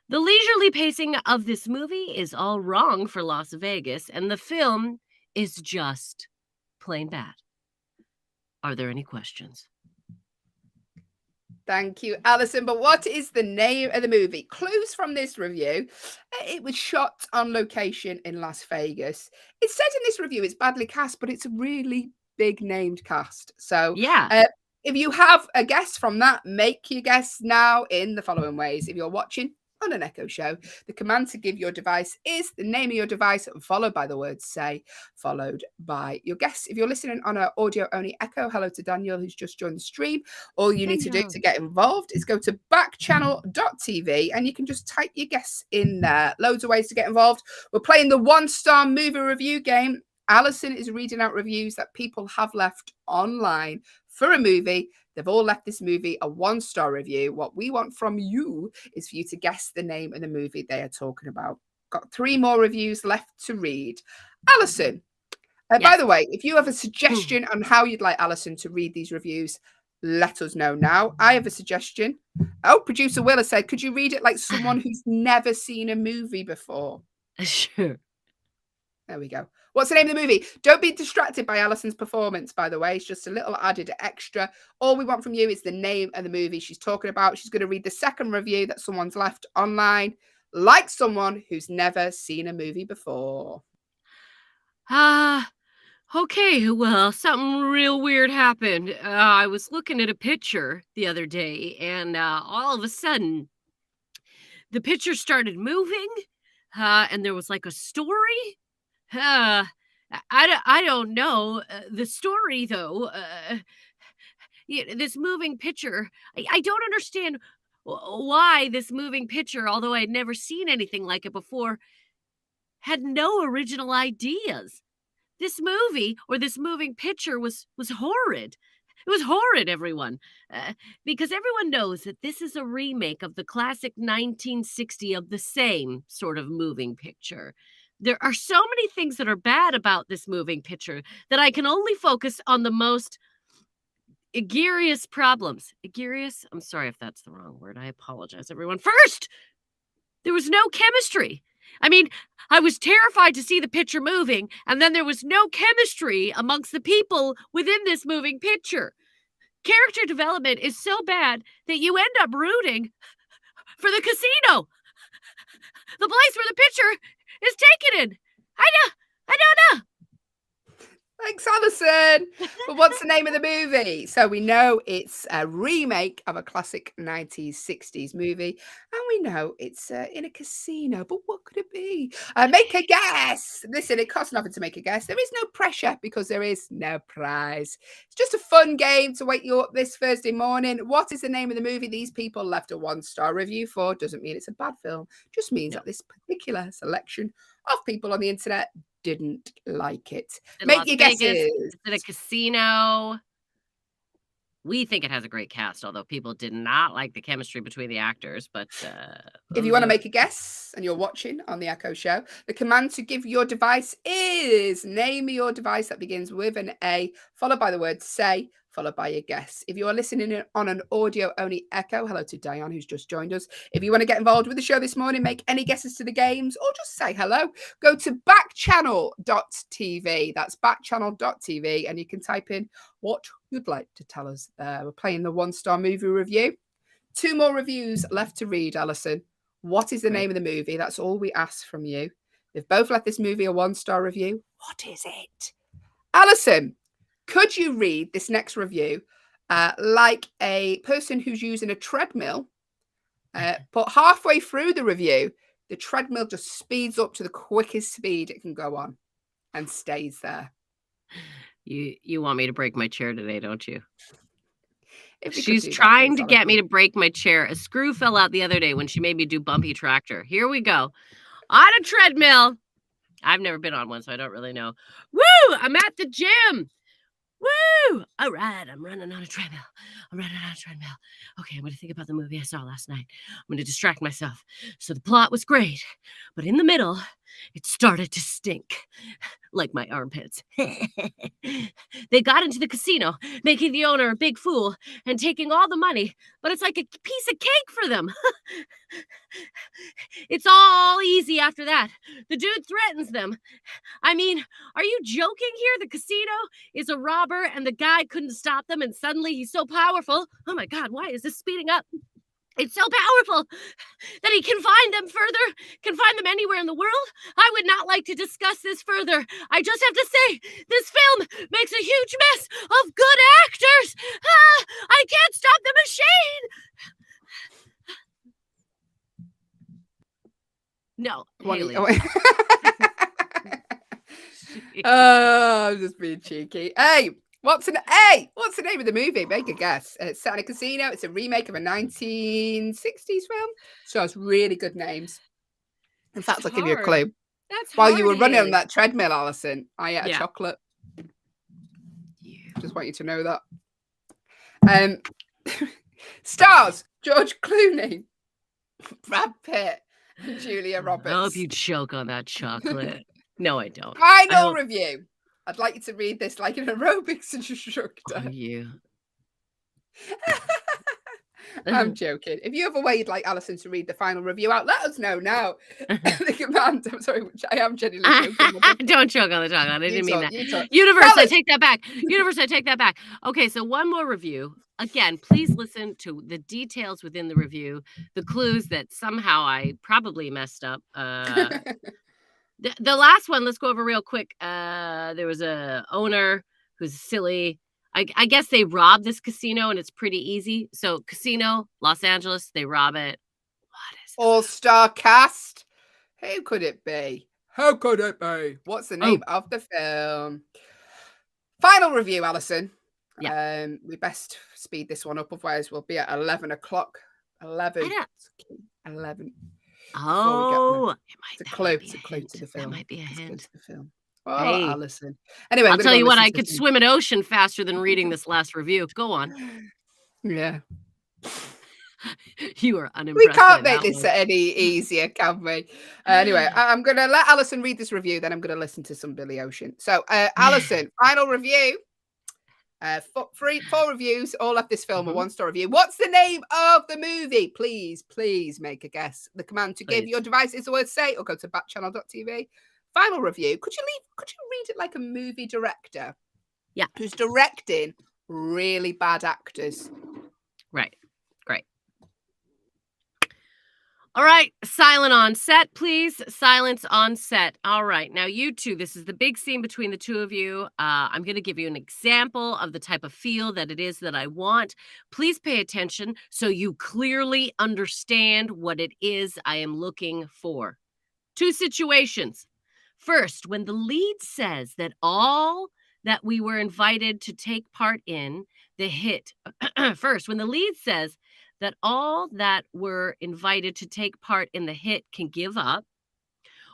The leisurely pacing of this movie is all wrong for Las Vegas, and the film is just plain bad. Are there any questions? Thank you, Allyson. But what is the name of the movie? Clues from this review. It was shot on location in Las Vegas. It said in this review it's badly cast, but it's a really big named cast. So Yeah. if you have a guess from that, make your guess now in the following ways. If you're watching on an Echo show, the command to give your device is the name of your device, followed by the word say, followed by your guess. If you're listening on an audio-only Echo, hello to Daniel, who's just joined the stream. All you need to do to get involved is go to backchannel.tv and you can just type your guess in there. Loads of ways to get involved. We're playing the one-star movie review game. Allyson is reading out reviews that people have left online for a movie. They've all left this movie a one-star review. What we want from you is for you to guess the name of the movie they are talking about. Got 3 more reviews left to read. Allyson, by the way, if you have a suggestion on how you'd like Allyson to read these reviews, let us know now. I have a suggestion. Oh, producer Will has said, could you read it like someone who's never seen a movie before? Sure. There we go. What's the name of the movie? Don't be distracted by Alyson's performance, by the way. It's just a little added extra. All we want from you is the name of the movie she's talking about. She's going to read the second review that someone's left online, like someone who's never seen a movie before. Okay, well, something real weird happened. I was looking at a picture the other day, and all of a sudden, the picture started moving, and there was like a story. I don't know. The story, though, this moving picture, I don't understand why this moving picture, although I had never seen anything like it before, had no original ideas. This movie, or this moving picture, was horrid. It was horrid, everyone, because everyone knows that this is a remake of the classic 1960 of the same sort of moving picture. There are so many things that are bad about this moving picture that I can only focus on the most egregious problems. Egregious? I'm sorry if that's the wrong word. I apologize, everyone. First, there was no chemistry. I mean, I was terrified to see the picture moving, and then there was no chemistry amongst the people within this moving picture. Character development is so bad that you end up rooting for the casino, the place where the picture is taken in. I don't know. Thanks, Allyson. But what's the name of the movie? So we know it's a remake of a classic 1960s movie, and we know it's in a casino. But what could it be? Make a guess. Listen, it costs nothing to make a guess. There is no pressure because there is no prize. It's just a fun game to wake you up this Thursday morning. What is the name of the movie these people left a 1-star review for? Doesn't mean it's a bad film. Just means that this particular selection of people on the internet didn't like it. Make your guesses. It's in a casino. We think it has a great cast, although people did not like the chemistry between the actors. But if you want to make a guess and you're watching on the Echo Show, the command to give your device is name your device that begins with an A, followed by the word say, followed by your guess. If you are listening on an audio-only Echo, hello to Diane, who's just joined us. If you want to get involved with the show this morning, make any guesses to the games, or just say hello, go to backchannel.tv. That's backchannel.tv, and you can type in what you'd like to tell us there. We're playing the 1-star movie review. 2 more reviews left to read, Allyson. What is the name of the movie? That's all we ask from you. They've both left this movie a 1-star review. What is it? Allyson, could you read this next review like a person who's using a treadmill, but halfway through the review, the treadmill just speeds up to the quickest speed it can go on and stays there? You want me to break my chair today, don't you? She's trying to get me to break my chair. A screw fell out the other day when she made me do bumpy tractor. Here we go. On a treadmill. I've never been on one, so I don't really know. Woo! I'm at the gym. Woo! Woo! All right, I'm running on a treadmill. Okay, I'm going to think about the movie I saw last night. I'm going to distract myself. So the plot was great, but in the middle, it started to stink. Like my armpits. They got into the casino, making the owner a big fool and taking all the money, but it's like a piece of cake for them. It's all easy after that. The dude threatens them. I mean, are you joking here? The casino is a robber and the guy couldn't stop them and suddenly he's so powerful. Oh my God, why is this speeding up? It's so powerful that he can find them further, can find them anywhere in the world. I would not like to discuss this further. I just have to say, this film makes a huge mess of good actors. I can't stop the machine. No, Hayley. I'm just being cheeky. Hey, what's the name of the movie? Make a guess. It's set in a casino. It's a remake of a 1960s film. So it's really good names. In fact, I'll give you a clue. That's While hard, you were running Hayley. on that treadmill, Allyson, I ate a Yeah. chocolate. Yeah. Just want you to know that. Stars: George Clooney, Brad Pitt, and Julia Roberts. I hope you choke on that chocolate. No, I don't. Final review. I'd like you to read this like an aerobics instructor. Are you? I'm joking. If you ever waited like Allyson to read the final review out, let us know now. The command. I'm sorry, which I am genuinely joking. Don't choke on the chocolate. I didn't mean that. Universe, I take that back. Universe, I take that back. Okay, so one more review. Again, please listen to the details within the review, the clues that somehow I probably messed up. The last one, let's go over real quick. There was a owner who's silly. I guess they robbed this casino and it's pretty easy. So casino, Los Angeles, they rob it. What is it? All-star cast. Who could it be? How could it be? What's the name of the film? Final review, Allyson. Yeah. We best speed this one up, otherwise we'll be at 11 o'clock. 11. 11. Oh, It's a clue. It's a clue to the film. That might be a hint. Oh, Hey. Allyson. Anyway, I'll tell you what, I could swim an ocean faster than reading this last review. Go on. Yeah. You are unimpressed. We can't make this any easier, can we? Anyway, I'm going to let Allyson read this review, then I'm going to listen to some Billy Ocean. So, Allyson, final review. 4 reviews, all of this film, a 1-star review. What's the name of the movie? Please make a guess. The command to give your device is the word say, or go to backchannel.tv. Final review. Could you read it like a movie director? Yeah. Who's directing really bad actors? Right. Great. All right. Silent on set, please. Silence on set. All right. Now, you two, this is the big scene between the two of you. I'm going to give you an example of the type of feel that it is that I want. Please pay attention so you clearly understand what it is I am looking for. 2 situations. First, when the lead says that all that we were invited to take part in the hit. First, when the lead says that all that were invited to take part in the hit can give up,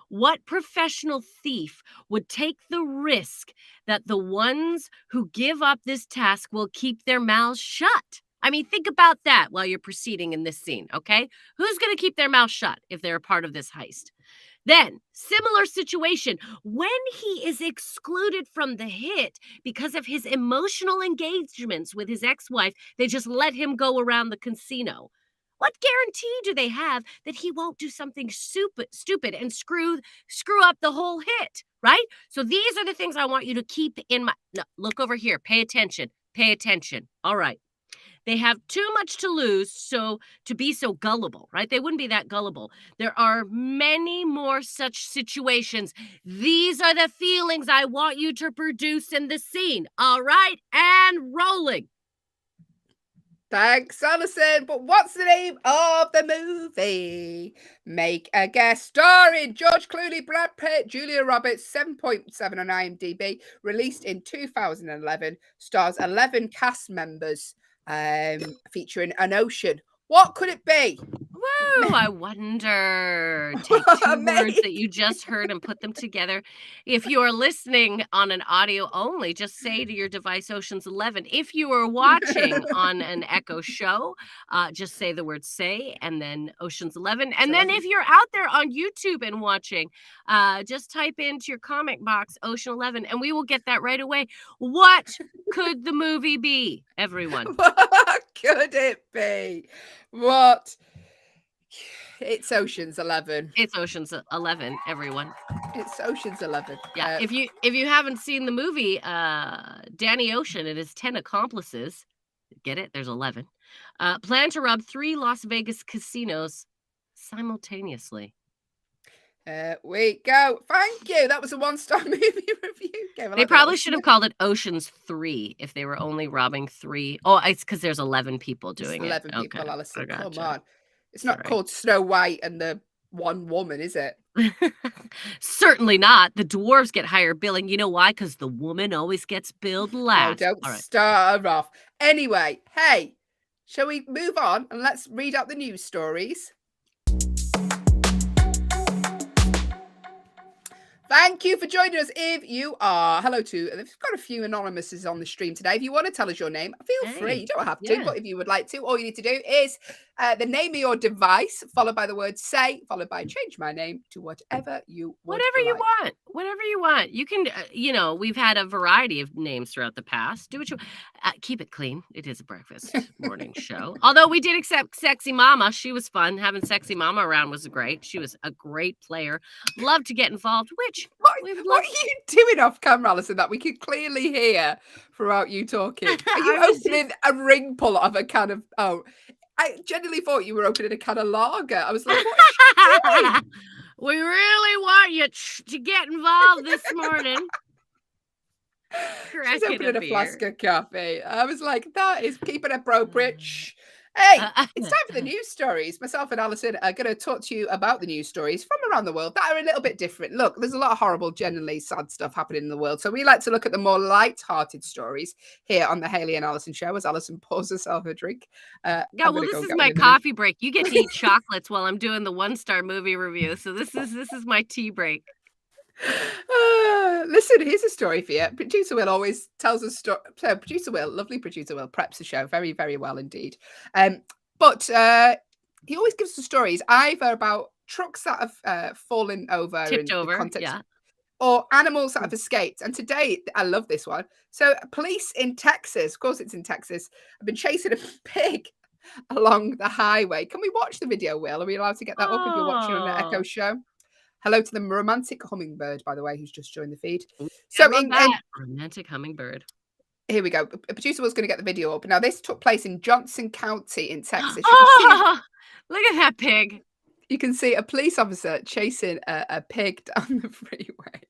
what professional thief would take the risk that the ones who give up this task will keep their mouths shut? I mean, think about that while you're proceeding in this scene, okay? Who's going to keep their mouth shut if they're a part of this heist? Then, similar situation, when he is excluded from the hit because of his emotional engagements with his ex-wife, they just let him go around the casino. What guarantee do they have that he won't do something stupid and screw up the whole hit, right? So these are the things I want you to keep in mind. No, look over here. Pay attention. Pay attention. All right. They have too much to lose to be so gullible, right? They wouldn't be that gullible. There are many more such situations. These are the feelings I want you to produce in the scene. All right? And rolling. Thanks, Allyson. But what's the name of the movie? Make a guess. Starring George Clooney, Brad Pitt, Julia Roberts, 7.7 on IMDb. Released in 2011. Stars 11 cast members. Featuring an ocean. What could it be? Woo! I wonder. Take two words that you just heard and put them together. If you are listening on an audio only, just say to your device Ocean's 11. If you are watching on an Echo show, just say the word say and then Ocean's 11. And then if you're out there on YouTube and watching, just type into your comment box Ocean 11 and we will get that right away. What could the movie be, everyone? What could it be? What? It's Ocean's 11. It's Ocean's 11, everyone. It's Ocean's 11. Yeah, if you haven't seen the movie, Danny Ocean and his 10 accomplices, get it? There's 11. Plan to rob 3 Las Vegas casinos simultaneously. We go. Thank you. That was a 1-star movie review. They probably should have called it Ocean's 3 if they were only robbing 3. Oh, it's because there's 11 people doing 11 it. 11 people, Okay, Allyson. I Come gotcha. on. It's not Sorry. called Snow White and the one woman, is it? Certainly not. The dwarves get higher billing. You know why? Because the woman always gets billed last. Oh, don't All right. start her off. Anyway, hey, shall we move on and let's read out the news stories? Thank you for joining us. If you are, hello to, we've got a few anonymouses on the stream today. If you want to tell us your name, feel free. You don't have to, yeah. but if you would like to, all you need to do is the name of your device, followed by the word say, followed by change my name to whatever you would Whatever you like. want. Whatever you want. You can, we've had a variety of names throughout the past. Do what you keep it clean. It is a breakfast morning show. Although we did accept Sexy Mama. She was fun. Having Sexy Mama around was great. She was a great player. Love to get involved, which What are you doing off camera, Allyson, that we could clearly hear throughout you talking? Are you opening a ring pull of a can of... Oh, I genuinely thought you were opening a can of lager. I was like, what is she doing? We really want you to get involved this morning. She's opening a flask of coffee. I was like, that is keeping appropriate. Shh. Hey, it's time for the news stories. Myself and Allyson are going to talk to you about the news stories from around the world that are a little bit different. Look, there's a lot of horrible, generally sad stuff happening in the world. So we like to look at the more light-hearted stories here on the Hayley and Allyson show as Allyson pours herself a drink. This is my coffee break. You get to eat chocolates while I'm doing the 1-star movie review. So this is my tea break. Listen, here's a story for you. Producer Will always tells us story. So producer Will, lovely producer Will, preps the show very, very well indeed. But he always gives us stories either about trucks that have fallen over, tipped over, context, yeah, or animals that have escaped. And today, I love this one. So police in Texas, of course it's in Texas, have been chasing a pig along the highway. Can we watch the video, Will? Are we allowed to get that up if you're watching on the Echo show? Hello to the romantic hummingbird, by the way, who's just joined the feed. So romantic hummingbird. Here we go. Producer was going to get the video up. Now, this took place in Johnson County in Texas. Look at that pig. You can see a police officer chasing a pig down the freeway.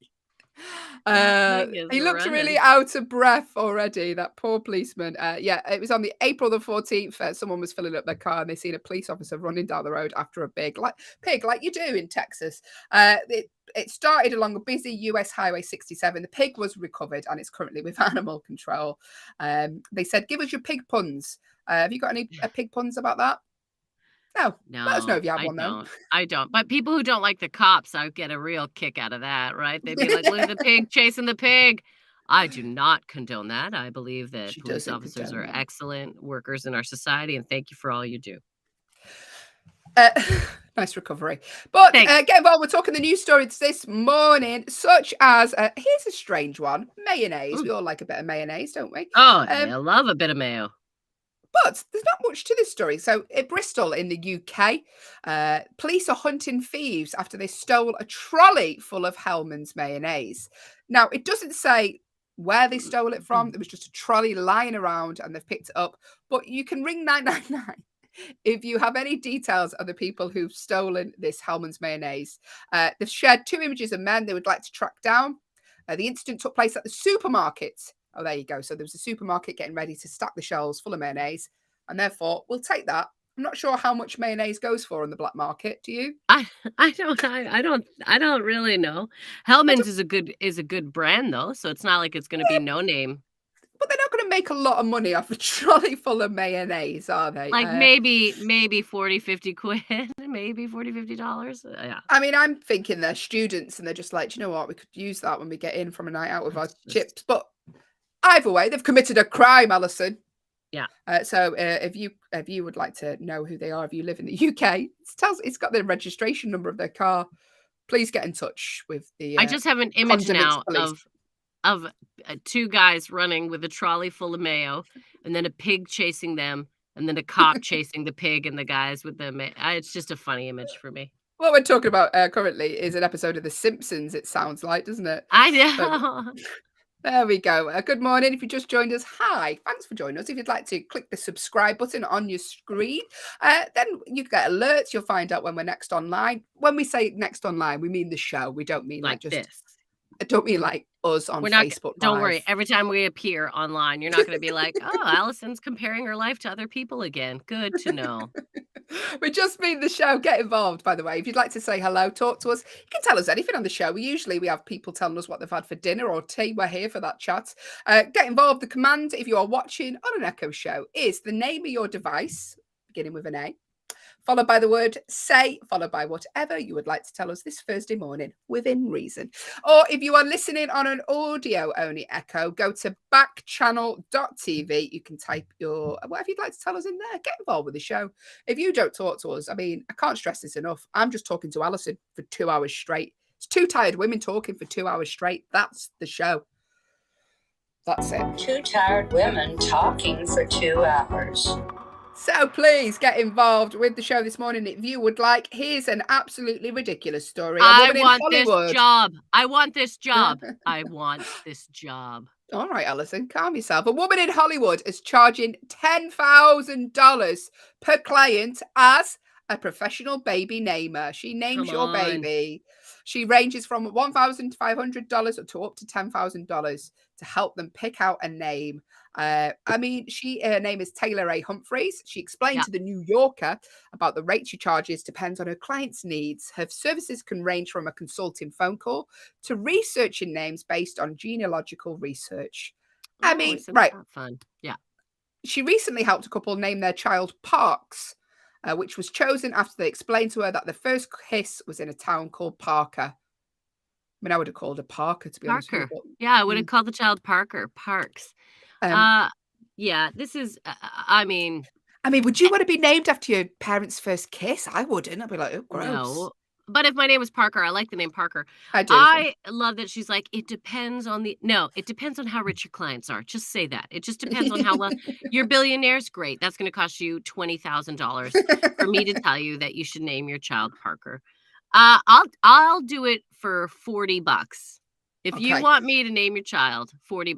He looked really out of breath already, that poor policeman. It was on the April the 14th. Someone was filling up their car and they seen a police officer running down the road after a pig like you do in Texas. It started along a busy US Highway 67. The pig was recovered and it's currently with animal control. They said, give us your pig puns. Have you got any pig puns about that? No, let us know if you have one, though. I don't. But people who don't like the cops, I get a real kick out of that, right? They'd be like, look at the pig chasing the pig. I do not condone that. I believe that police officers are excellent workers in our society, and thank you for all you do. Nice recovery. But get involved. We're talking the news stories this morning, such as, here's a strange one, mayonnaise. Ooh. We all like a bit of mayonnaise, don't we? Oh, I love a bit of mayo. But there's not much to this story. So in Bristol in the UK, police are hunting thieves after they stole a trolley full of Hellmann's mayonnaise. Now, it doesn't say where they stole it from. There was just a trolley lying around and they've picked it up. But you can ring 999 if you have any details of the people who've stolen this Hellmann's mayonnaise. They've shared 2 images of men they would like to track down. The incident took place at the supermarket. Oh, there you go. So there was a supermarket getting ready to stack the shelves full of mayonnaise, and therefore we'll take that. I'm not sure how much mayonnaise goes for on the black market. Do you? I don't really know. Hellmann's is a good brand though, so it's not like it's going to be no name. But they're not going to make a lot of money off a trolley full of mayonnaise, are they? Like maybe 40, 50 quid, maybe $40, $50. Yeah. I mean, I'm thinking they're students and they're just like, do you know what? We could use that when we get in from a night out with our chips. But either way, they've committed a crime, Allyson. Yeah. So if you would like to know who they are, if you live in the UK, it's got the registration number of their car. Please get in touch with the. I just have an image now police. of two guys running with a trolley full of mayo, and then a pig chasing them, and then a cop chasing the pig and the guys with the mayo. It's just a funny image for me. What we're talking about currently is an episode of The Simpsons, it sounds like, doesn't it? I know. There we go. Good morning. If you just joined us, hi. Thanks for joining us. If you'd like to click the subscribe button on your screen, then you get alerts. You'll find out when we're next online. When we say next online, we mean the show. We don't mean like just this. I don't mean like us on Facebook. Don't worry. Every time we appear online, you're not going to be like, oh, Allison's comparing her life to other people again. Good to know. We just mean the show. Get involved, by the way. If you'd like to say hello, talk to us. You can tell us anything on the show. We have people telling us what they've had for dinner or tea. We're here for that chat. Get involved. The command, if you are watching on an Echo show, is the name of your device, beginning with an A, followed by the word say, followed by whatever you would like to tell us this Thursday morning within reason. Or if you are listening on an audio-only Echo, go to backchannel.tv. You can type your whatever you'd like to tell us in there. Get involved with the show. If you don't talk to us, I mean, I can't stress this enough. I'm just talking to Allyson for 2 hours straight. It's two tired women talking for 2 hours straight. That's the show. That's it. Two tired women talking for 2 hours. So please get involved with the show this morning if you would like. Here's an absolutely ridiculous story. I want this job. I want this job. I want this job. All right, Allyson, calm yourself. A woman in Hollywood is charging $10,000 per client as a professional baby namer. She names your baby. She ranges from $1,500 to up to $10,000 to help them pick out a name. I mean, her name is Taylor A. Humphreys. She explained to the New Yorker about the rate she charges depends on her client's needs. Her services can range from a consulting phone call to researching names based on genealogical research. I mean, right. Fun. Yeah. She recently helped a couple name their child Parks, which was chosen after they explained to her that the first kiss was in a town called Parker. I mean, I would have called her Parker, to be honest with you. Yeah, I would have called the child Parks. Yeah, this is, I mean, would you want to be named after your parents' first kiss? I wouldn't. I'd be like, oh, gross. No. But if my name was Parker, I like the name Parker. I do. I love that she's like, it depends on how rich your clients are. Just say that. It just depends on how well you're billionaires. Great. That's going to cost you $20,000 for me to tell you that you should name your child Parker. I'll do it for $40. If you want me to name your child, $40.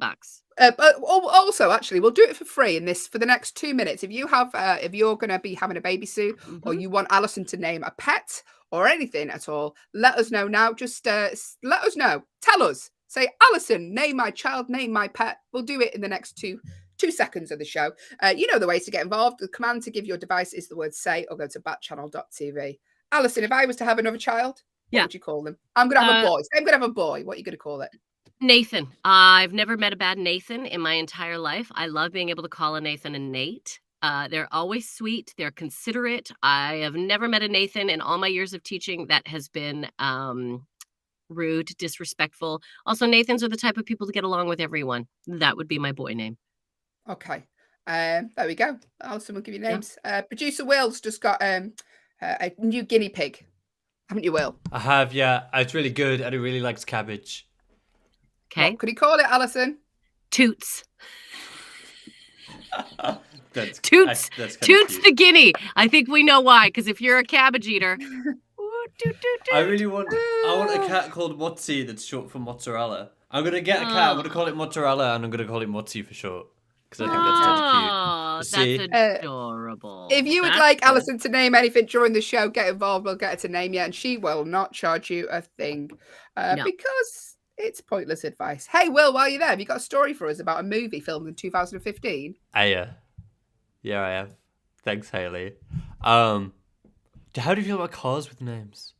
But also, actually, we'll do it for free for the next 2 minutes. If you have, if you're going to be having a baby soon, or you want Allyson to name a pet or anything at all, let us know now. Just let us know. Tell us. Say, Allyson, name my child, name my pet. We'll do it in the next two seconds of the show. You know the ways to get involved. The command to give your device is the word say, or go to backchannel.tv. Allyson, if I was to have another child, what would you call them? I'm going to have a boy. I'm going to have a boy. What are you going to call it? Nathan. I've never met a bad Nathan in my entire life. I love being able to call a Nathan a Nate. They're always sweet. They're considerate. I have never met a Nathan in all my years of teaching that has been rude, disrespectful. Also, Nathans are the type of people to get along with everyone. That would be my boy name. Okay. There we go. Allyson will give you names. Producer Will's just got a new guinea pig. Haven't you, Will? I have, yeah. It's really good and it really likes cabbage. Okay. What could he call it, Allyson? Toots. That's Toots cute. the guinea. I think we know why, because if you're a cabbage eater. I want a cat called Mozzie that's short for mozzarella. I'm going to get a cat, I'm going to call it mozzarella, and I'm going to call it Mozzie for short. Because I think that's cute. That's adorable. If you would like Allyson to name anything during the show, get involved. We'll get her to name you, and she will not charge you a thing. Because it's pointless advice. Hey, Will, while you're there, have you got a story for us about a movie filmed in 2015? Yeah, I have. Thanks, Hayley. How do you feel about cars with names?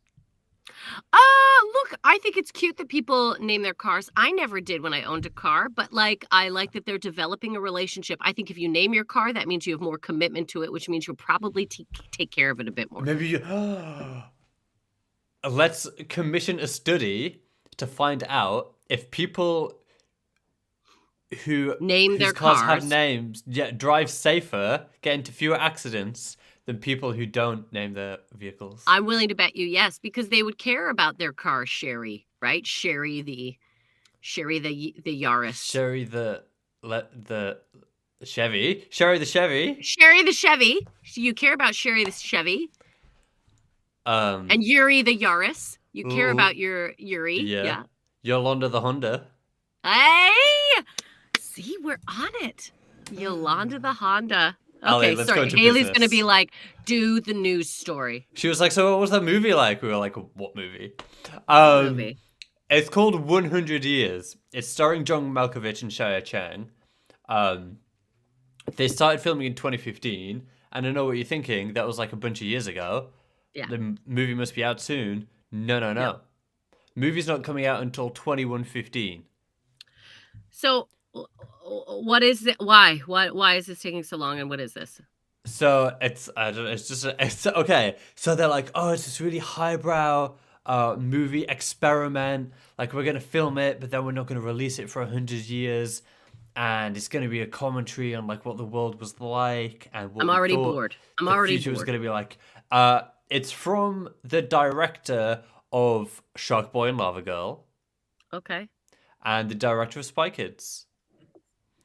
Look, I think it's cute that people name their cars. I never did when I owned a car, but like I like that they're developing a relationship. I think if you name your car, that means you have more commitment to it, which means you'll probably take care of it a bit more. Maybe you. Let's commission a study to find out if people who Name their whose cars have cars. names drive safer, get into fewer accidents than people who don't name their vehicles. I'm willing to bet you yes, because they would care about their car, Sherry, right? Sherry the Yaris. Sherry the Chevy. Sherry the Chevy. Sherry the Chevy. You care about Sherry the Chevy. And Yuri the Yaris. You care about your Yuri. Yeah. Yolanda the Honda. Hey! See, we're on it. Yolanda the Honda. Okay, let's sorry. go into Hayley's business. going to be like, do the news story. She was like, so what was that movie like? We were like, what movie? Movie. It's called 100 Years. It's starring John Malkovich and Shia Chang. They started filming in 2015, and I know what you're thinking. That was like a bunch of years ago. Yeah. The movie must be out soon. No. Movie's not coming out until 2115. So, what is it? Why? Why is this taking so long? And what is this? So it's okay. So they're like, oh, it's this really highbrow movie experiment. Like we're gonna film it, but then we're not gonna release it for 100 years, and it's gonna be a commentary on like what the world was like and what I'm we already thought bored. I'm the already future was bored. gonna be like. It's from the director of Shark Boy and Lava Girl Okay. and the director of Spy Kids.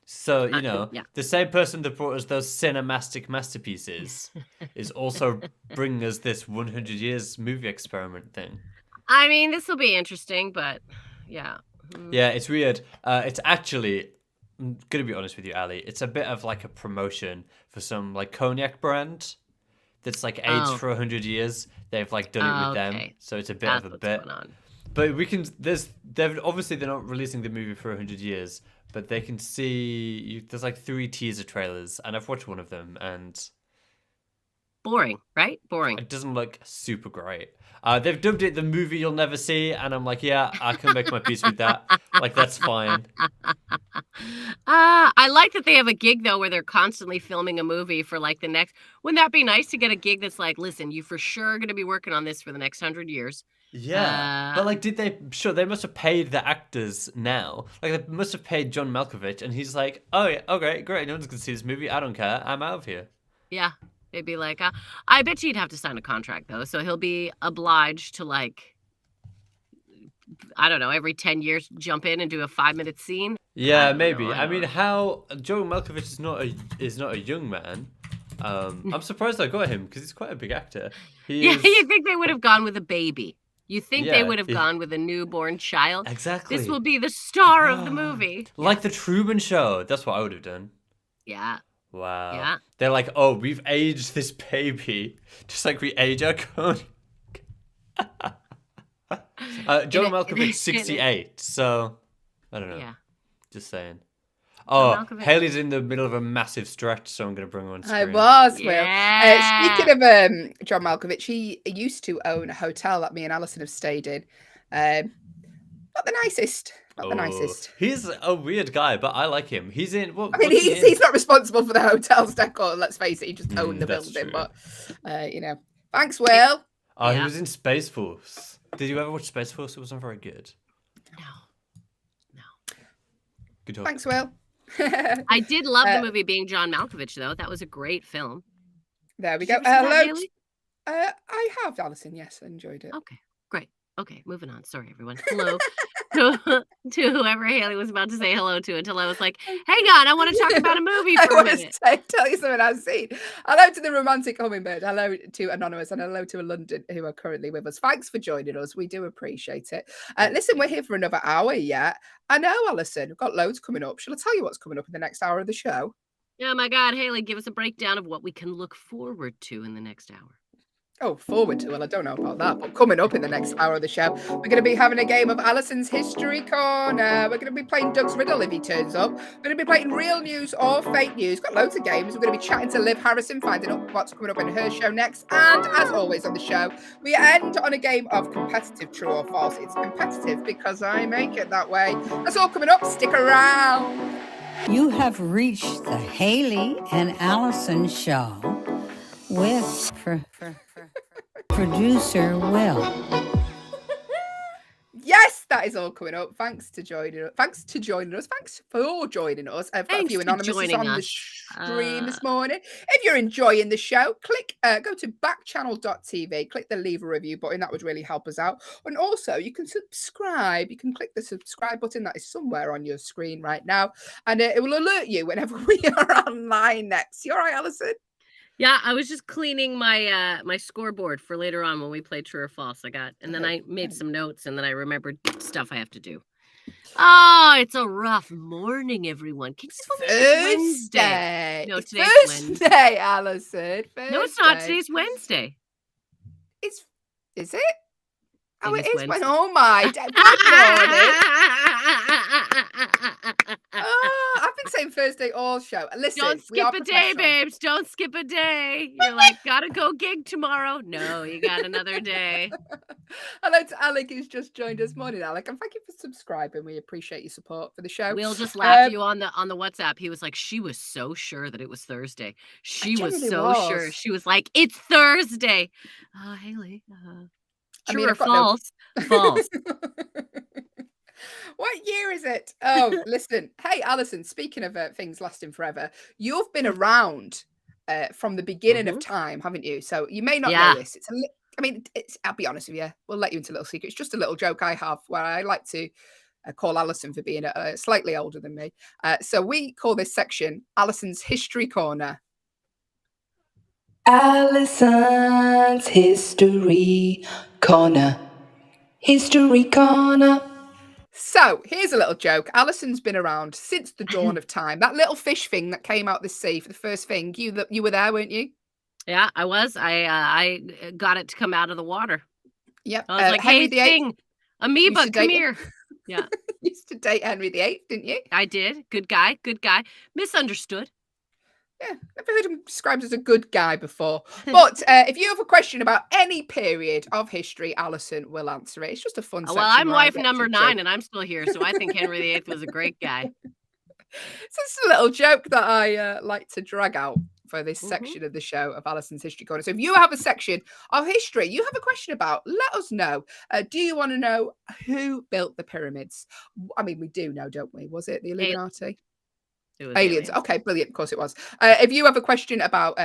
So, Yeah. the same person that brought us those cinematic masterpieces is also bringing us this 100 years movie experiment thing. I mean, this will be interesting, but yeah. Yeah, it's weird. It's actually, I'm going to be honest with you, Ali, it's a bit of like a promotion for some like cognac brand that's like aged for 100 years. They've like done it with them. So it's a bit That's of a what's bit. going on. But we can, obviously they're not releasing the movie for 100 years, but they can see, there's like 3 teaser trailers, and I've watched one of them, and Boring, right? Boring. it doesn't look super great. They've dubbed it the movie you'll never see, and I'm like, yeah, I can make my peace with that. Like, that's fine. I like that they have a gig though where they're constantly filming a movie for like the next. Wouldn't that be nice to get a gig that's like, listen, you for sure are going to be working on this for the next 100 years. Yeah, but like, they must have paid the actors now. Like, they must have paid John Malkovich, and he's like, oh yeah, okay, great, no one's gonna see this movie, I don't care, I'm out of here. Yeah, they'd be like, I bet you'd have to sign a contract though, so he'll be obliged to like, I don't know, every 10 years jump in and do a 5-minute scene. Yeah, maybe. I mean, how John Malkovich is not a young man. I'm surprised I got him because he's quite a big actor. You think they would have gone with a baby? You think they Yeah, would have gone with a newborn child? Exactly. This will be the star of the movie. Like the Truman Show. That's what I would have done. Yeah. Wow. Yeah. They're like, oh, we've aged this baby just like we age our cone. John Malkovich 68, so I don't know. Yeah. Just saying. Oh, Malkovich. Hayley's in the middle of a massive stretch, so I'm going to bring her on screen. I was, Will. Yeah. Speaking of John Malkovich, he used to own a hotel that me and Allyson have stayed in. Not the nicest. Not the nicest. He's a weird guy, but I like him. He's in. What, I mean, what's he in? he's not responsible for the hotel's decor. Let's face it, he just owned the that's building. true. But thanks, Will. Oh, he Yeah. was in Space Force. Did you ever watch Space Force? It wasn't very good. No. Good talk. Thanks, Will. I did love the movie being John Malkovich, though. That was a great film. There we Did go. you ever see that, Hello. Hayley? I have, Allyson. Yes, I enjoyed it. Okay, great. Okay, moving on. Sorry, everyone. Hello to whoever Hayley was about to say hello to until I was like, hang on, I want to talk about a movie I for a want minute. to tell you something I've seen. Hello to the romantic hummingbird. Hello to Anonymous, and hello to London who are currently with us. Thanks for joining us. We do appreciate it. Listen, we're here for another hour yet. I know, Allyson. We've got loads coming up. Shall I tell you what's coming up in the next hour of the show? Oh my God, Hayley, give us a breakdown of what we can look forward to in the next hour. Oh, forward to, well, I don't know about that, but coming up in the next hour of the show, we're going to be having a game of Allison's History Corner. We're going to be playing Doug's Riddle if he turns up. We're going to be playing Real News or Fake News. Got loads of games. We're going to be chatting to Liv Harrison, finding out what's coming up in her show next. And as always on the show, we end on a game of competitive true or false. It's competitive because I make it that way. That's all coming up. Stick around. You have reached the Hayley and Allyson show with producer Will. Yes, that is all coming up. Thanks for joining us. Thanks for joining us. I've got a few anonymouses on the stream this morning. If you're enjoying the show, go to backchannel.tv, click the leave a review button. That would really help us out. And also, you can subscribe. You can click the subscribe button that is somewhere on your screen right now, and it will alert you whenever we are online next. You all right, Allyson? Yeah, I was just cleaning my my scoreboard for later on when we play true or false. And then I made some notes, and then I remembered stuff I have to do. Oh, it's a rough morning, everyone. Can you tell me it's Wednesday? No, today's Wednesday, Allyson. No, it's not. Today's Wednesday. Is it? Oh, it is. Wednesday. Oh my! Good morning. I've been saying Thursday all show. Listen, don't skip a day, babes. Don't skip a day. You're like, gotta go gig tomorrow. No, you got another day. Hello to Alec, who's just joined us. Morning, Alec, and thank you for subscribing. We appreciate your support for the show. We'll just laugh at you on the WhatsApp. He was like, she was so sure that it was Thursday. She was so sure. She was like, it's Thursday. Hayley. True or false? False. What year is it? Oh, listen. Hey, Allyson, speaking of things lasting forever, you've been around from the beginning of time, haven't you? So you may not know this. I'll be honest with you. We'll let you into a little secret. It's just a little joke I have where I like to call Allyson for being slightly older than me. So we call this section Allison's History Corner. Allison's History Corner. History Corner. So here's a little joke. Allison's been around since the dawn of time. That little fish thing that came out the sea for the first thing. You were there, weren't you? Yeah, I was. I got it to come out of the water. Yep. I was like, hey, thing, amoeba, come here. Yeah. Used to date Henry VIII, didn't you? I did. Good guy. Misunderstood. Yeah, never heard him described as a good guy before. But if you have a question about any period of history, Allyson will answer it. It's just a fun section. Well, I'm wife number 9 and I'm still here, so I think Henry VIII was a great guy. It's just a little joke that I like to drag out for this section of the show of Allison's History Corner. So if you have a section of history you have a question about, let us know. Do you want to know who built the pyramids? I mean, we do know, don't we? Was it the Illuminati? Aliens. Okay, brilliant. Of course it was. If you have a question about,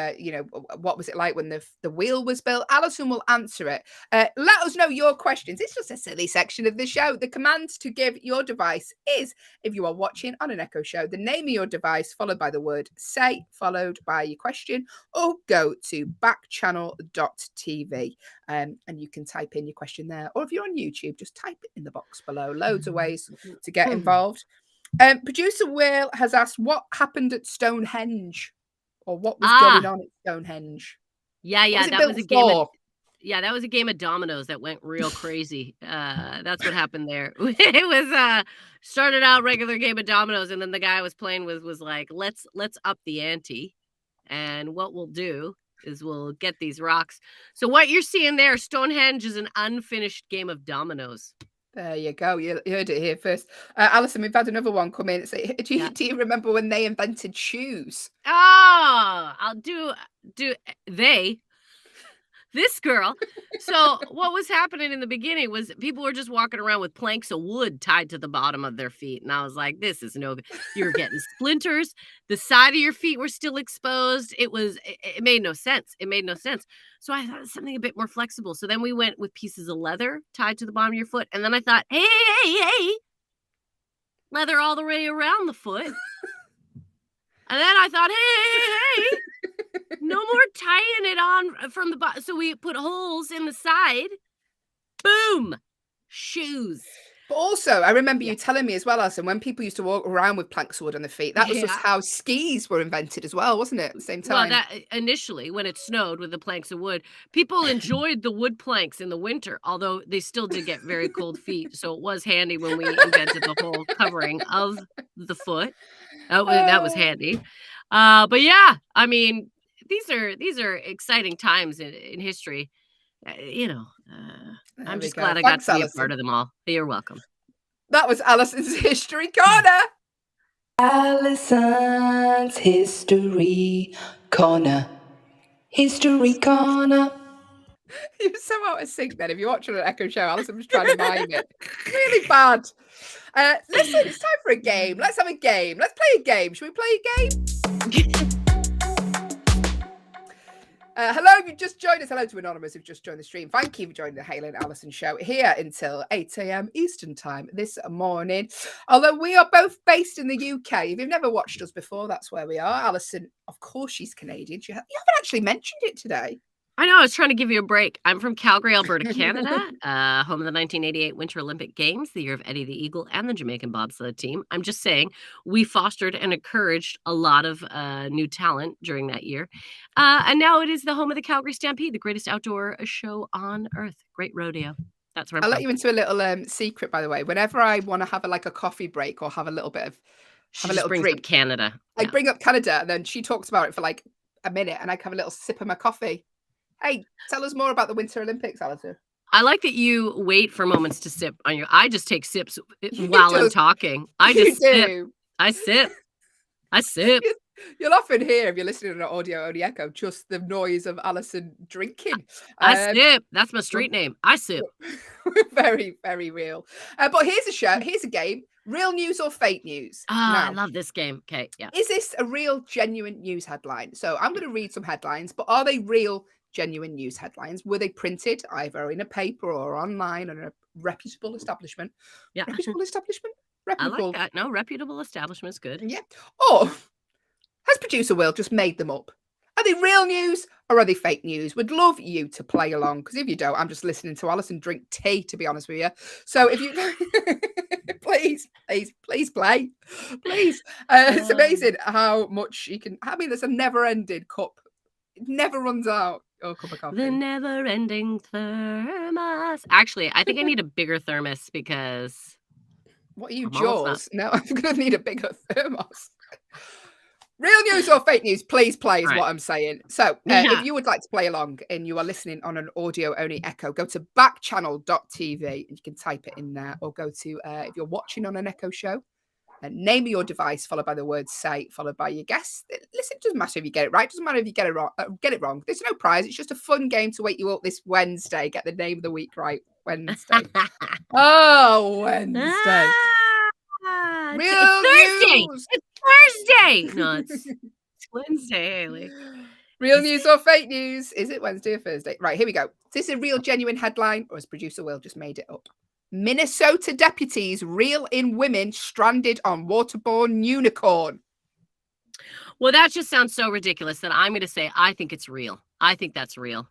what was it like when the wheel was built, Allyson will answer it. Let us know your questions. It's just a silly section of the show. The command to give your device is, if you are watching on an Echo show, the name of your device followed by the word say, followed by your question, or go to backchannel.tv and you can type in your question there. Or if you're on YouTube, just type it in the box below. Loads of ways to get involved. Producer Will has asked what happened at Stonehenge, or what was going on at Stonehenge. Yeah, that was a game. That was a game of dominoes that went real crazy. That's what happened there. It was started out regular game of dominoes, and then the guy I was playing with was like, let's up the ante, and what we'll do is we'll get these rocks. So what you're seeing there, Stonehenge is an unfinished game of dominoes. There you go. You heard it here first. Allyson, we've had another one come in. Say, do you remember when they invented shoes? Oh, I'll do they. This girl. So what was happening in the beginning was people were just walking around with planks of wood tied to the bottom of their feet. And I was like, this is no good. You're getting splinters. The side of your feet were still exposed. It made no sense. So I thought something a bit more flexible. So then we went with pieces of leather tied to the bottom of your foot. And then I thought, hey, leather all the way around the foot. And then I thought, hey, no more tying it on from the bottom. So we put holes in the side. Boom. Shoes. But also, I remember you telling me as well, Alison, when people used to walk around with planks of wood on their feet, that was just how skis were invented as well, wasn't it? At the same time. Well, that initially, when it snowed with the planks of wood, people enjoyed the wood planks in the winter, although they still did get very cold feet. So it was handy when we invented the whole covering of the foot. That was handy. But yeah, I mean, these are exciting times in history. I'm just glad I got to be a part of them all. You're welcome. That was Alison's History Corner. Alison's History Corner. History Corner. You're so out of sync then. If you're watching an Echo show, Alison was trying to mime it. Really bad. Listen, it's time for a game. Let's have a game. Let's play a game. Should we play a game? Hello, if you've just joined us. Hello to Anonymous who've just joined the stream. Thank you for joining the Hayley and Allyson show here until 8 a.m. Eastern time this morning. Although we are both based in the UK. If you've never watched us before, that's where we are. Allyson, of course, she's Canadian. You haven't actually mentioned it today. I know. I was trying to give you a break. I'm from Calgary, Alberta, Canada, home of the 1988 Winter Olympic Games, the year of Eddie the Eagle and the Jamaican bobsled team. I'm just saying we fostered and encouraged a lot of new talent during that year. And now it is the home of the Calgary Stampede, the greatest outdoor show on earth. Great rodeo. That's where I'm I'll from. let you into a little secret, by the way. Whenever I want to have a coffee break or have a little bit of drink. Canada. I bring up Canada, and then she talks about it for like a minute, and I have a little sip of my coffee. Hey, tell us more about the Winter Olympics, Alison. I like that you wait for moments to sip on your. I just take sips while I'm talking. I just sip. I sip. You'll often hear, if you're listening on an audio only echo, just the noise of Alison drinking. I sip. That's my street name. I sip. Very, very real. But here's a game. Real news or fake news? I love this game. Okay, yeah. Is this a real, genuine news headline? So I'm going to read some headlines, but are they real, genuine news headlines? Were they printed either in a paper or online on a reputable establishment? Yeah. Reputable establishment? Reputable. I like that. No, reputable establishment's good. Yeah. Or has producer Will just made them up? Are they real news or are they fake news? Would love you to play along, because if you don't, I'm just listening to Alison drink tea, to be honest with you. So if you please play. Please. It's amazing how much she can. I mean, there's a never-ending cup. It never runs out. Oh, cup of coffee. The never-ending thermos. Actually, I think I need a bigger thermos because. What are you, Jaws? No, I'm going to need a bigger thermos. Real news or fake news, please play is what I'm saying. So if you would like to play along and you are listening on an audio-only echo, go to backchannel.tv and you can type it in there, or go to, if you're watching on an echo show, name your device followed by the word say, followed by your guess. Listen, it doesn't matter if you get it right. It doesn't matter if you get it wrong. There's no prize. It's just a fun game to wake you up this Wednesday. Get the name of the week right. Wednesday. Oh, Wednesday. Real Thursday. news. It's Thursday. No, it's Wednesday, Hayley. Real news or fake news? Is it Wednesday or Thursday? Right, here we go. Is this a real, genuine headline, or has producer Will just made it up? Minnesota deputies reel in women stranded on waterborne unicorn. Well, that just sounds so ridiculous that I'm going to say I think it's real. I think that's real.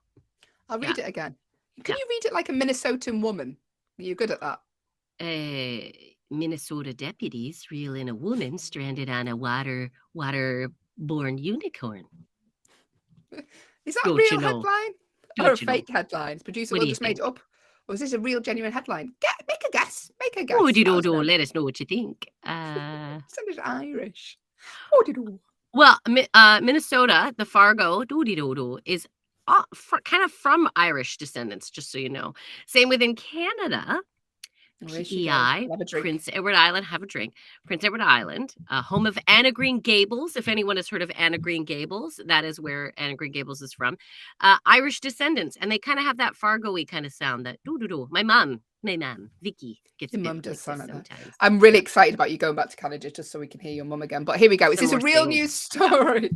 I'll read it again. Can you read it like a Minnesotan woman? Are you good at that? Minnesota deputies reel in a woman stranded on a waterborne unicorn. Is that a real headline or a fake headline? Producer Will just made it up. Or is this a real, genuine headline? Make a guess. Oh, let us know what you think. Sounded Irish. Oh, well, Minnesota, the Fargo, is kind of from Irish descendants, just so you know. Same within Canada. PEI, Prince Edward Island, have a drink. Prince Edward Island, home of Anna Green Gables. If anyone has heard of Anna Green Gables, that is where Anna Green Gables is from. Irish descendants, and they kind of have that Fargo-y kind of sound. That do. My mum, Vicky, gets your mum does sound like that. I'm really excited about you going back to Canada just so we can hear your mum again. But here we go. Is this a real news story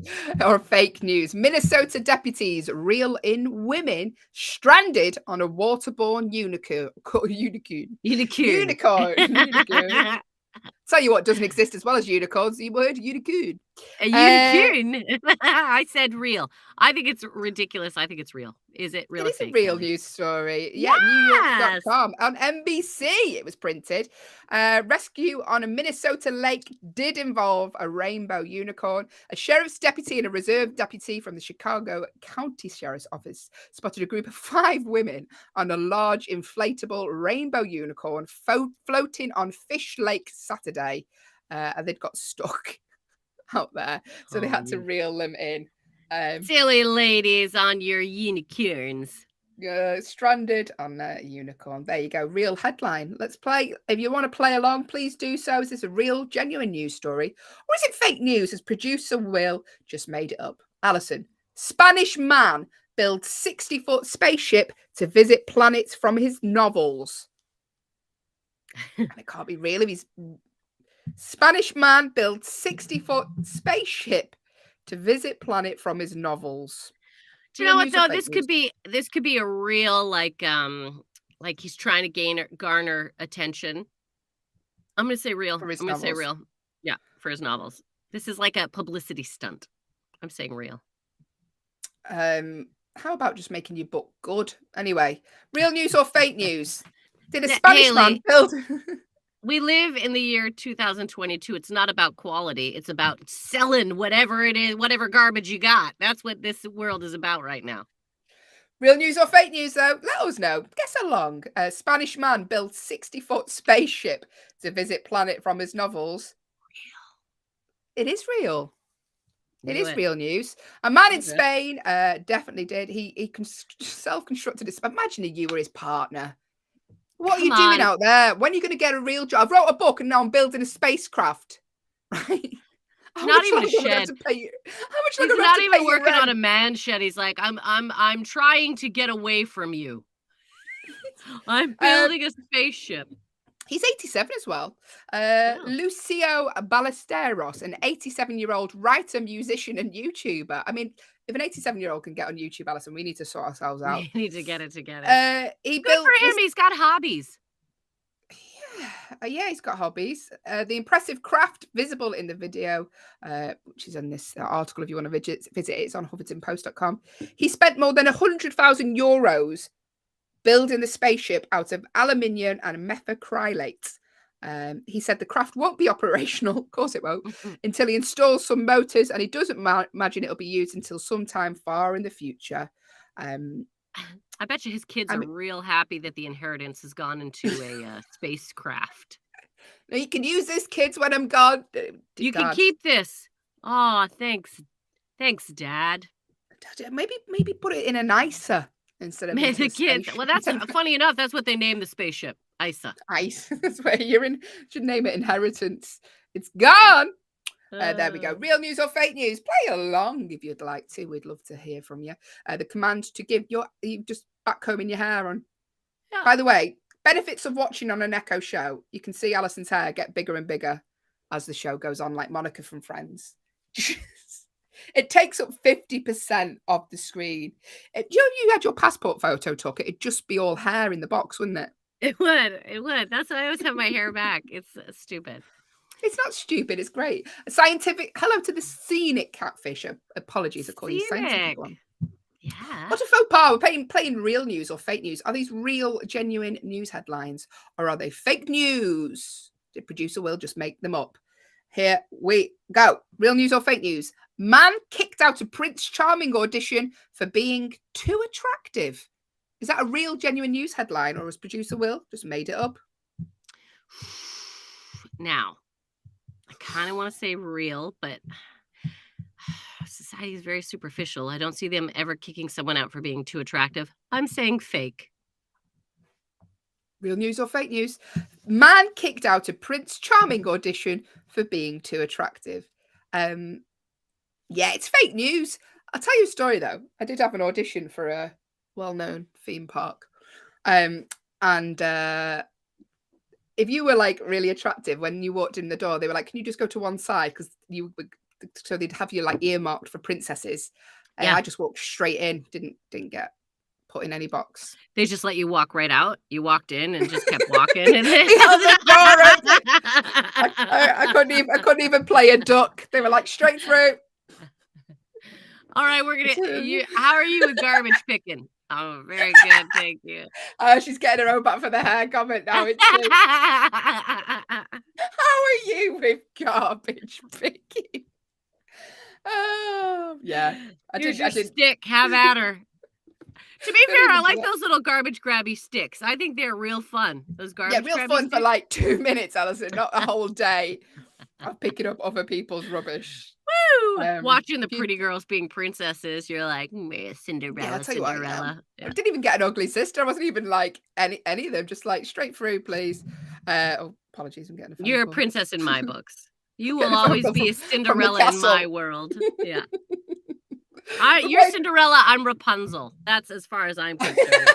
or fake news? Minnesota deputies reel in women stranded on a waterborne unicorn. Tell you what doesn't exist as well as unicorns, the word unicorn. A unicorn. I said real. I think it's ridiculous. I think it's real. Is it real? It or is a fake, real Kelly? news story. Yes. Yeah, NewYork.com. On NBC, it was printed. Rescue on a Minnesota lake did involve a rainbow unicorn. A sheriff's deputy and a reserve deputy from the Chicago County Sheriff's Office spotted a group of 5 women on a large inflatable rainbow unicorn floating on Fish Lake Saturday. And they'd got stuck out there, so they had to reel them in. Silly ladies on your unicorns. Stranded on a unicorn. There you go. Real headline. Let's play. If you want to play along, please do so. Is this a real, genuine news story? Or is it fake news as producer Will just made it up? Allyson, Spanish man builds 60-foot spaceship to visit planets from his novels. And it can't be real if he's... Spanish man builds 60-foot spaceship to visit planet from his novels. Do you know what though? This could be a real like he's trying to garner attention. I'm gonna say real. Say real. Yeah, for his novels. This is like a publicity stunt. I'm saying real. How about just making your book good? Anyway, real news or fake news? Did a Spanish man build? We live in the year 2022. It's not about quality. It's about selling whatever it is, whatever garbage you got. That's what this world is about right now. Real news or fake news, though? Let us know. Guess along. A Spanish man built 60-foot spaceship to visit planet from his novels. Real. It is real. It is real news. A man in Spain definitely did. He self-constructed it. Imagine if you were his partner. What are you doing out there? When are you going to get a real job? I wrote a book and now I'm building a spacecraft. Right? Not even a shed. He's not even working on a man shed. He's like, I'm trying to get away from you. I'm building a spaceship. He's 87 as well. Lucio Ballesteros, an 87-year-old writer, musician, and YouTuber. I mean, if an 87-year-old can get on YouTube, Allyson, we need to sort ourselves out. We need to get it together. Good for him. He's got hobbies. Yeah, he's got hobbies. The impressive craft visible in the video, which is in this article if you want to visit it, it's on huffingtonpost.com. He spent more than 100,000 euros building the spaceship out of aluminium and methacrylate. He said the craft won't be operational, of course it won't, until he installs some motors, and he doesn't imagine it'll be used until sometime far in the future. I bet you his kids are real happy that the inheritance has gone into a spacecraft. Now you can use this, kids, when I'm gone. You can keep this. Oh, thanks. Thanks, Dad. Maybe put it in an ISA instead of the kids. Well, that's funny enough. That's what they named the spaceship. ISA. That's where you're in. Should name it inheritance. It's gone. There we go. Real news or fake news? Play along if you'd like to. We'd love to hear from you. The command to give you just back combing your hair on. Yeah. By the way, benefits of watching on an Echo show. You can see Allison's hair get bigger and bigger as the show goes on, like Monica from Friends. It takes up 50% of the screen. You had your passport photo took, it'd just be all hair in the box, wouldn't it? It would. That's why I always have my hair back. It's stupid. It's not stupid. It's great. A scientific hello to the scenic catfish. Apologies, I call you scientific one. Yeah. What a faux pas. We're playing real news or fake news. Are these real, genuine news headlines, or are they fake news? Did producer Will just make them up? Here we go. Real news or fake news? Man kicked out of Prince Charming audition for being too attractive. Is that a real, genuine news headline, or has producer Will just made it up? Now, I kind of want to say real, but society is very superficial. I don't see them ever kicking someone out for being too attractive. I'm saying fake. Real news or fake news? Man kicked out of Prince Charming audition for being too attractive. Yeah, it's fake news. I'll tell you a story, though. I did have an audition for a well-known theme park. And if you were like really attractive when you walked in the door, they were like, can you just go to one side? Because so they'd have you like earmarked for princesses. And I just walked straight in, didn't get put in any box. They just let you walk right out. You walked in and just kept walking. And then... I couldn't even play a duck. They were like straight through. All right, how are you with garbage picking? Oh, very good, thank you. She's getting her own back for the hair comment now. It's how are you with garbage picking? Oh, yeah. Here's your stick. Have at her. To be fair, I like those little garbage grabby sticks. I think they're real fun. Those garbage real grabby fun sticks. for like 2 minutes, Allyson, not a whole day of picking up other people's rubbish. Woo! Watching the pretty girls being princesses, you're like, Cinderella, Yeah, I'll tell you Cinderella. What, I didn't even get an ugly sister. I wasn't even like any of them. Just like straight through, please. Apologies, I'm getting a phone You're call. a princess in my books. You will always be a Cinderella in my world. Yeah. You're Cinderella, I'm Rapunzel. That's as far as I'm concerned.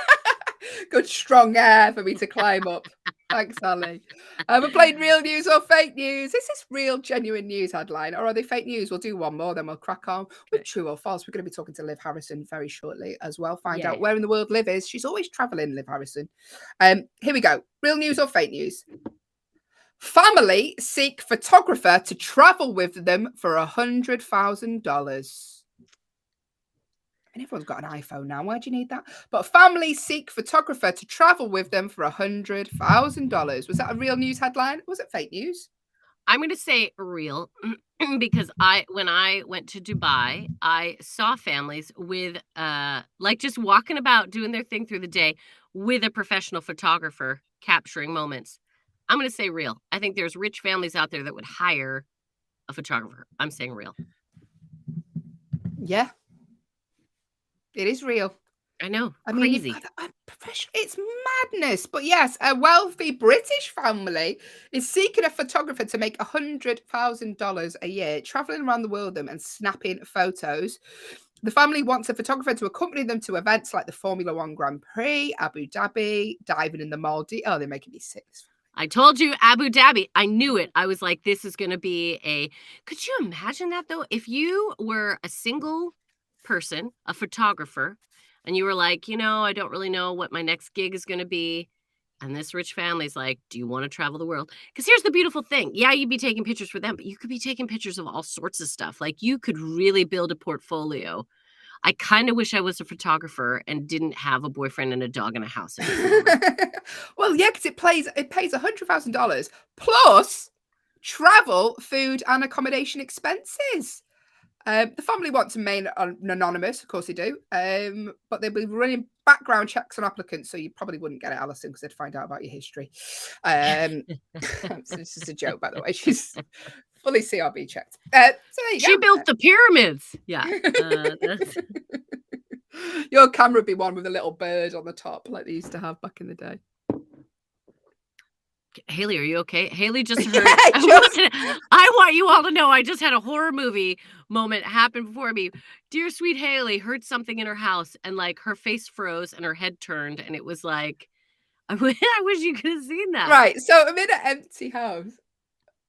Good strong air for me to climb up. Thanks, Sally. We're playing real news or fake news. Is this real, genuine news headline, or are they fake news? We'll do one more, then we'll crack on with true or false. We're going to be talking to Liv Harrison very shortly as well. Find out where in the world Liv is. She's always traveling, Liv Harrison. Here we go. Real news or fake news? Family seek photographer to travel with them for $100,000. And everyone's got an iPhone now. Why do you need that? But family seek photographer to travel with them for $100,000. Was that a real news headline? Or was it fake news? I'm going to say real because when I went to Dubai, I saw families with like just walking about doing their thing through the day with a professional photographer capturing moments. I'm going to say real. I think there's rich families out there that would hire a photographer. I'm saying real. Yeah. It is real. I know. I crazy. mean, it's madness. But yes, a wealthy British family is seeking a photographer to make $100,000 a year, traveling around the world and snapping photos. The family wants a photographer to accompany them to events like the Formula One Grand Prix, Abu Dhabi, diving in the Maldives. Oh, they're making me sick. I told you, Abu Dhabi. I knew it. I was like, this is going to be could you imagine that though? If you were a single person, a photographer, and you were like, I don't really know what my next gig is going to be. And this rich family's like, do you want to travel the world? Because here's the beautiful thing. Yeah, you'd be taking pictures for them, but you could be taking pictures of all sorts of stuff. Like you could really build a portfolio. I kind of wish I was a photographer and didn't have a boyfriend and a dog and a house. Well, yeah, because it pays $100,000 plus travel, food, and accommodation expenses. The family want to remain anonymous, of course they do, but they'll be running background checks on applicants, so you probably wouldn't get it, Allyson, because they'd find out about your history. This is a joke, by the way. She's fully CRB checked. She built the pyramids. Yeah. Your camera would be one with a little bird on the top, like they used to have back in the day. Hayley, are you okay? Hayley just heard. I want you all to know I just had a horror movie moment happen before me. Dear sweet Hayley heard something in her house and like her face froze and her head turned and it was like, I wish you could have seen that. Right. So I'm in an empty house,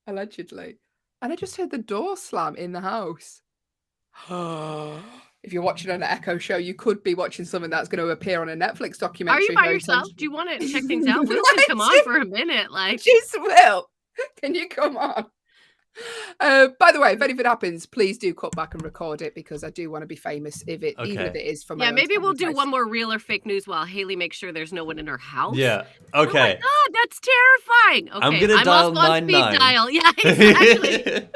allegedly, and I just heard the door slam in the house. If you're watching on an Echo show, you could be watching something that's going to appear on a Netflix documentary. Are you by yourself? Do you want to check things out? Will can come on for a minute. Like, she's Will. Can you come on? By the way, if anything happens, please do cut back and record it because I do want to be famous even if it is for my own maybe we'll do taste. one more real or fake news while Hayley makes sure there's no one in her house. Yeah. Oh Okay. my God, that's terrifying. Okay, I'm gonna dial also on 99. speed dial. Yeah, exactly.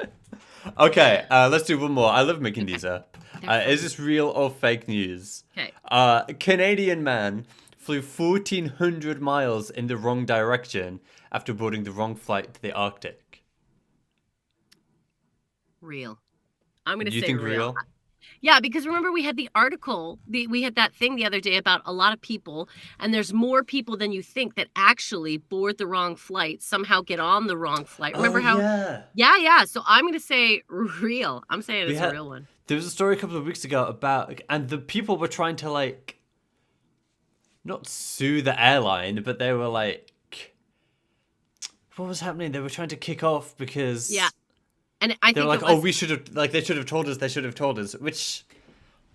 Okay, let's do one more. I love making these up. Is this real or fake news? Okay. A Canadian man flew 1,400 miles in the wrong direction after boarding the wrong flight to the Arctic. Real. I'm going to say You think real? Yeah, because remember we had the article, we had that thing the other day about a lot of people, and there's more people than you think that actually board the wrong flight, somehow get on the wrong flight. Remember how? Yeah. So I'm going to say real. I'm saying it's a real one. There was a story a couple of weeks ago about, and the people were trying to like, not sue the airline, but they were like, what was happening? They were trying to kick off because and I they think were like, oh, we should have, like, they should have told us, which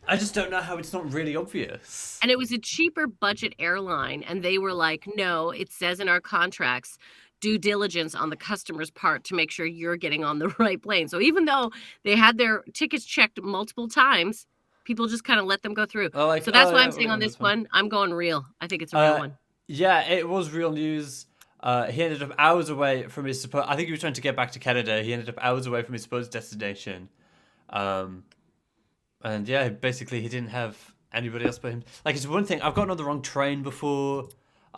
I just don't know how it's not really obvious. And it was a cheaper budget airline, and they were like, no, it says in our contracts, due diligence on the customer's part to make sure you're getting on the right plane. So even though they had their tickets checked multiple times, people just kind of let them go through. So that's why I'm saying on this one, I'm going real. I think it's a real one. Yeah, it was real news. He ended up hours away from his supposed... I think he was trying to get back to Canada. He ended up hours away from his supposed destination. And yeah, basically he didn't have anybody else but him. Like, it's one thing, I've gotten on the wrong train before.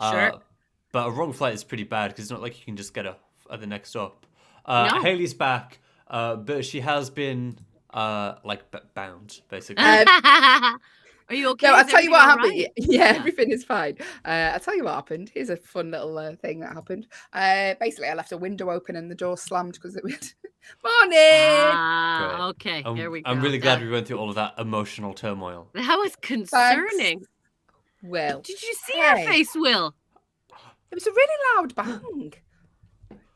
Sure. But a wrong flight is pretty bad because it's not like you can just get off at the next stop. No. Hayley's back, but she has been bound, basically. Are you okay? No, I'll Is tell you what everything all happened. right? Yeah, everything is fine. I'll tell you what happened. Here's a fun little thing that happened. Basically, I left a window open and the door slammed because it was morning. Great. Okay, here we go. I'm really glad we went through all of that emotional turmoil. That was concerning. Will, Did you see her face, Will? it was a really loud bang.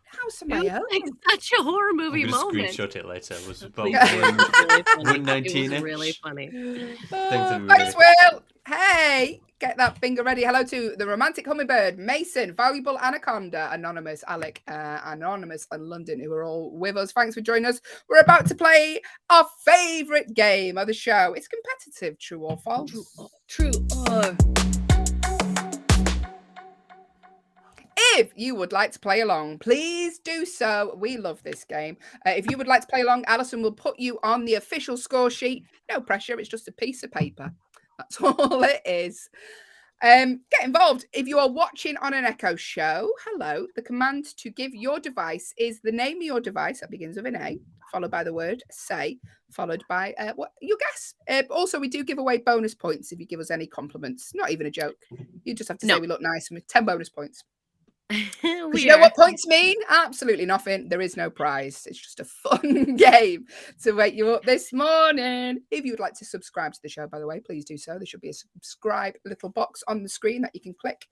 House of It my was own. like such a horror movie I'm going to moment. screenshot it later. It was about Please do. It was really funny. 1:19-ish. It was really funny. Thanks, Will. Hey, get that finger ready. Hello to the romantic hummingbird, Mason, valuable anaconda, anonymous, Alec, anonymous, and London, who are all with us. Thanks for joining us. We're about to play our favourite game of the show. It's competitive, true or false? True. If you would like to play along, please do so. We love this game. If you would like to play along, Allyson will put you on the official score sheet. No pressure. It's just a piece of paper. That's all it is. Get involved. If you are watching on an Echo show, hello. The command to give your device is the name of your device that begins with an A, followed by the word say, followed by what your guess. Also, we do give away bonus points if you give us any compliments. Not even a joke. You just have to say we look nice and with 10 bonus points. Because you know what points mean? Absolutely nothing. There is no prize. It's just a fun game to wake you up this morning. If you would like to subscribe to the show, by the way, please do so. There should be a subscribe little box on the screen that you can click.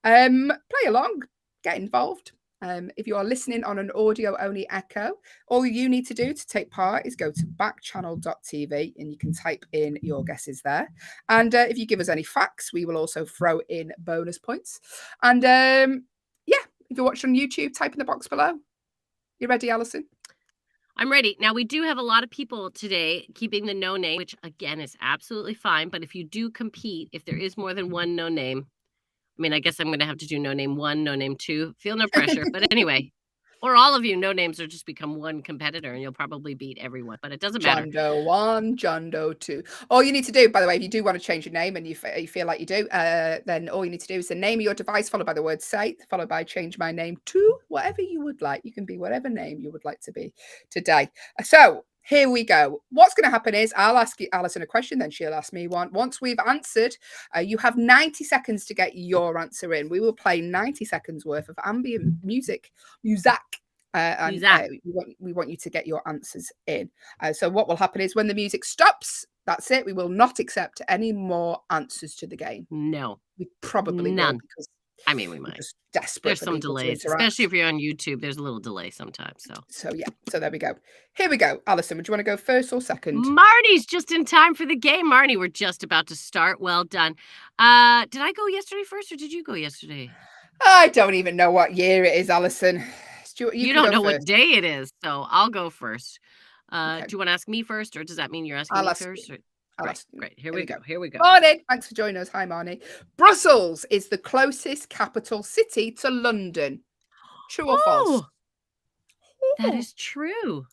Play along, get involved. If you are listening on an audio-only Echo, all you need to do to take part is go to backchannel.tv and you can type in your guesses there. And if you give us any facts, we will also throw in bonus points. And if you're watching on YouTube, type in the box below. You ready, Allyson? I'm ready. Now, we do have a lot of people today keeping the no name, which, again, is absolutely fine. But if you do compete, if there is more than one no name, I mean, I guess I'm going to have to do no name 1, no name 2. Feel no pressure. But anyway, or all of you, no names will just become one competitor and you'll probably beat everyone. But it doesn't matter. John Doe 1, John Doe 2. All you need to do, by the way, if you do want to change your name and you feel like you do, then all you need to do is the name of your device, followed by the word say, followed by change my name to whatever you would like. You can be whatever name you would like to be today. So here we go. What's going to happen is I'll ask Allyson a question, then she'll ask me one. Once we've answered, you have 90 seconds to get your answer in. We will play 90 seconds worth of ambient music. And we want you to get your answers in. So what will happen is when the music stops, that's it. We will not accept any more answers to the game. No. We probably none. will because I mean, we might. Just desperate. There's some delays, especially if you're on YouTube. There's a little delay sometimes. So there we go. Here we go. Allyson, would you want to go first or second? Marnie's just in time for the game. Marnie, we're just about to start. Well done. Did I go yesterday first or did you go yesterday? I don't even know what year it is, Allyson. You don't know what day it is, so I'll go first. Okay. Do you want to ask me first, or does that mean you're asking me first? Great. Here we go. Here we go. Marnie, thanks for joining us. Hi, Marnie. Brussels is the closest capital city to London. True or false? That is true.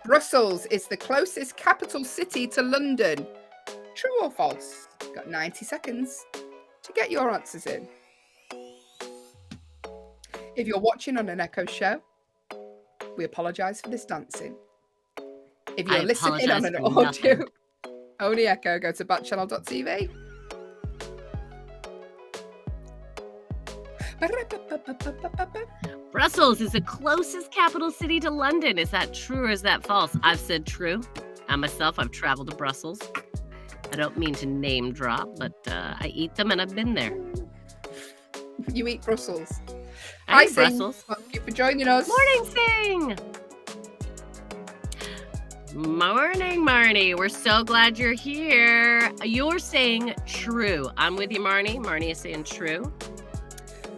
Brussels is the closest capital city to London. True or false? Got 90 seconds to get your answers in. If you're watching on an Echo show, we apologise for this dancing. If you're listening on an audio only Echo, go to backchannel.tv. Brussels is the closest capital city to London. Is that true or is that false? I've said true. I've traveled to Brussels. I don't mean to name drop, but I eat them and I've been there. You eat Brussels. Hi, Brussels. Thank you for joining us. Morning, Sing. Morning, Marnie. We're so glad you're here. You're saying true. I'm with you, Marnie. Marnie is saying true.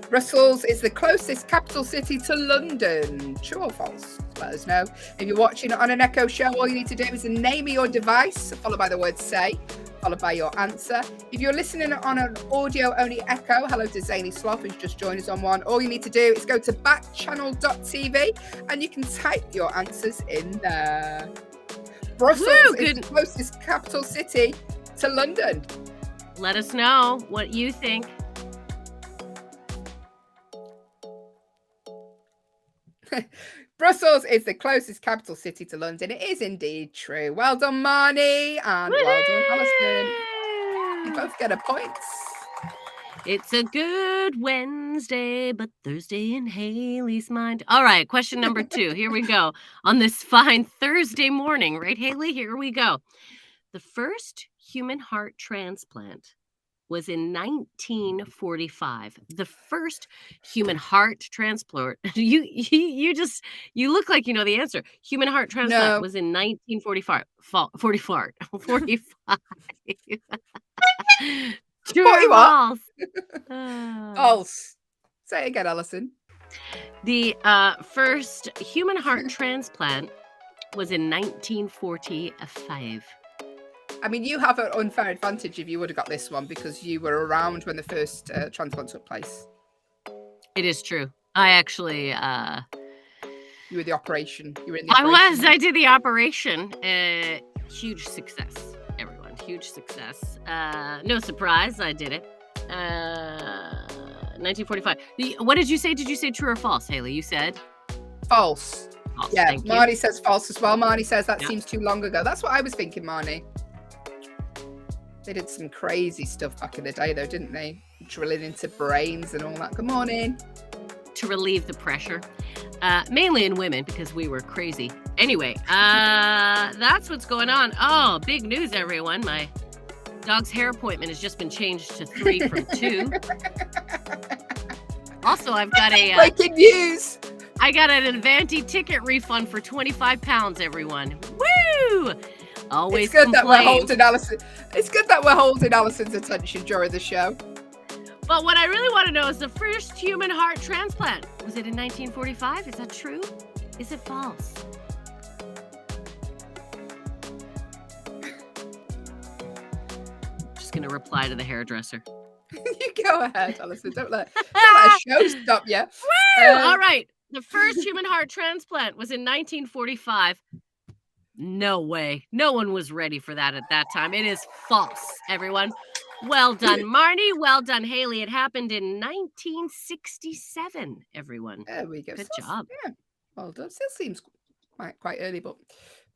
Brussels is the closest capital city to London. True or false? Let us know. If you're watching on an Echo show, all you need to do is name your device, followed by the word say, followed by your answer. If you're listening on an audio-only Echo, hello to Zany Sloth, who's just joined us on one. All you need to do is go to backchannel.tv and you can type your answers in there. Brussels is the closest capital city to London. Let us know what you think. Brussels is the closest capital city to London. It is indeed true. Well done, Marnie, and well done, Allyson. You both get a point. It's a good Wednesday, but Thursday in Hayley's mind. All right, question number 2. Here we go. On this fine Thursday morning, right, Hayley? Here we go. The first human heart transplant was in 1945. The first human heart transplant. You look like you know the answer. Human heart transplant was in 1945. 45. True or false? False. Say it again, Allyson. The first human heart transplant was in 1945. I mean, you have an unfair advantage if you would have got this one because you were around when the first transplant took place. It is true. I actually... You were the operation. You were in the operation. I did the operation. Huge success, everyone. Huge success. No surprise, I did it. 1945. What did you say? Did you say true or false, Hayley? You said? False. False. Yeah, Marnie says false as well. Marnie says that seems too long ago. That's what I was thinking, Marnie. They did some crazy stuff back in the day, though, didn't they? Drilling into brains and all that. Good morning. To relieve the pressure. Mainly in women, because we were crazy. Anyway, that's what's going on. Oh, big news, everyone. My dog's hair appointment has just been changed to 3 from 2. Also, I've got a... breaking news! I got an Avanti ticket refund for £25, everyone. Woo! Always it's good complain. that we're holding Allyson. It's good that we're holding Allison's attention during the show. But what I really want to know is the first human heart transplant. Was it in 1945? Is that true? Is it false? Just gonna reply to the hairdresser. You go ahead, Allyson. Don't let a show stop you. All right. The first human heart transplant was in 1945. No way. No one was ready for that at that time. It is false, everyone. Well done, Marnie. Well done, Hayley. It happened in 1967, everyone. There we go. Good job. Yeah, well done. Still seems quite early, but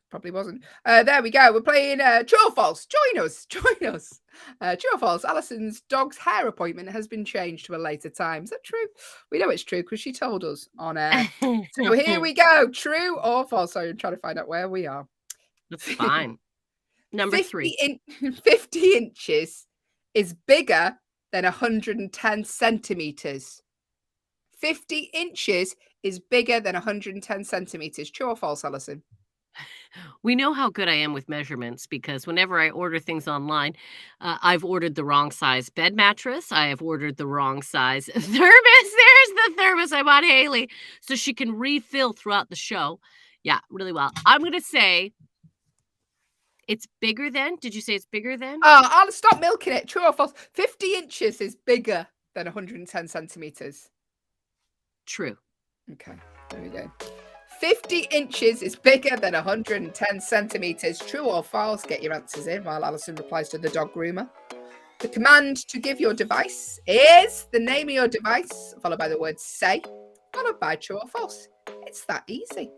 probably wasn't. There we go. We're playing True or False. Join us. Join us. True or False. Allison's dog's hair appointment has been changed to a later time. Is that true? We know it's true because she told us on air. So here we go. True or false? Sorry, I'm trying to find out where we are. That's fine. Number 3. 50 inches is bigger than 110 centimeters. 50 inches is bigger than 110 centimeters. True or false, Allyson? We know how good I am with measurements because whenever I order things online, I've ordered the wrong size bed mattress. I have ordered the wrong size thermos. There's the thermos I bought Hayley so she can refill throughout the show. Yeah, really well. I'm going to say it's bigger than. Did you say it's bigger than? Oh, I'll stop milking it. True or false? 50 inches is bigger than 110 centimeters. True. Okay, there we go. 50 inches is bigger than 110 centimeters. True or false? Get your answers in while Allyson replies to the dog groomer. The command to give your device is the name of your device, followed by the word say, followed by true or false. It's that easy.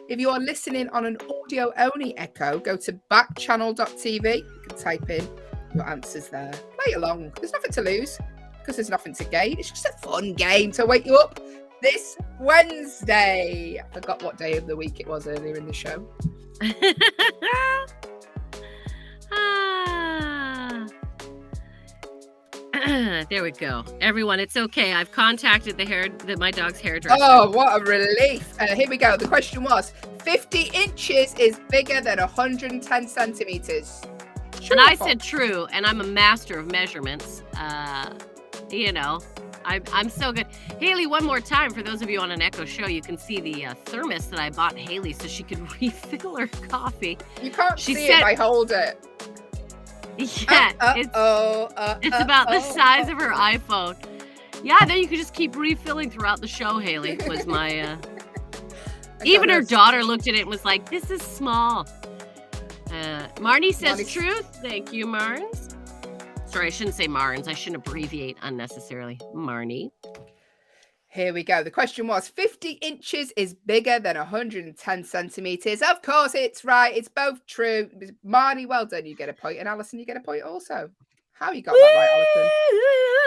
If you are listening on an audio-only Echo, go to backchannel.tv. You can type in your answers there. Play along. There's nothing to lose because there's nothing to gain. It's just a fun game to wake you up this Wednesday. I forgot what day of the week it was earlier in the show. There we go. Everyone, it's okay. I've contacted my dog's hairdresser. Oh, what a relief. Here we go. The question was, 50 inches is bigger than 110 centimeters. And I said true, and I'm a master of measurements. You know, I'm so good. Hayley, one more time, for those of you on an Echo show, you can see the thermos that I bought Hayley so she could refill her coffee. You can't see it if I hold it. Yeah, it's about the size of her iPhone. Yeah, then you could just keep refilling throughout the show, Hayley, was my... Even her daughter looked at it and was like, this is small. Marnie says truth. Thank you, Marnes. Sorry, I shouldn't say Marnes. I shouldn't abbreviate unnecessarily. Marnie. Here we go. The question was, 50 inches is bigger than 110 centimeters. Of course, it's right. It's both true. Marnie, well done. You get a point. And Allyson, you get a point also. How you got that right, Allyson?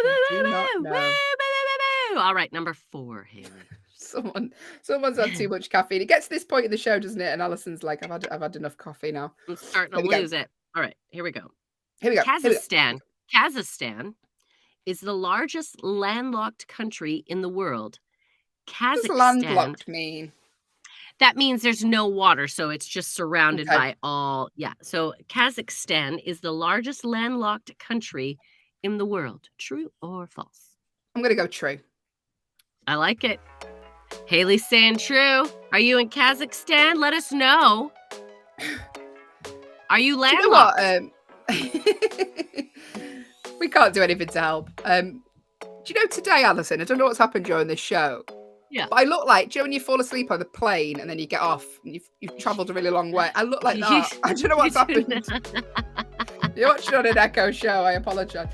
I do not know. All right, number 4, Hayley. Someone's had too much caffeine. It gets to this point in the show, doesn't it? And Allison's like, I've had enough coffee now. I'm starting to lose it. All right, here we go. Here we go. Kazakhstan is the largest landlocked country in the world. Kazakhstan. What does landlocked mean? That means there's no water, so it's just surrounded by all. Yeah. So Kazakhstan is the largest landlocked country in the world. True or false? I'm gonna go true. I like it. Hayley's saying true. Are you in Kazakhstan? Let us know. Are you landlocked? You know what? We can't do anything to help. Do you know today, Allyson? I don't know what's happened during this show. Yeah. But I look like, do you know when you fall asleep on the plane and then you get off and you've travelled a really long way? I look like that. I don't know what's happened. You're watching on an Echo show. I apologise.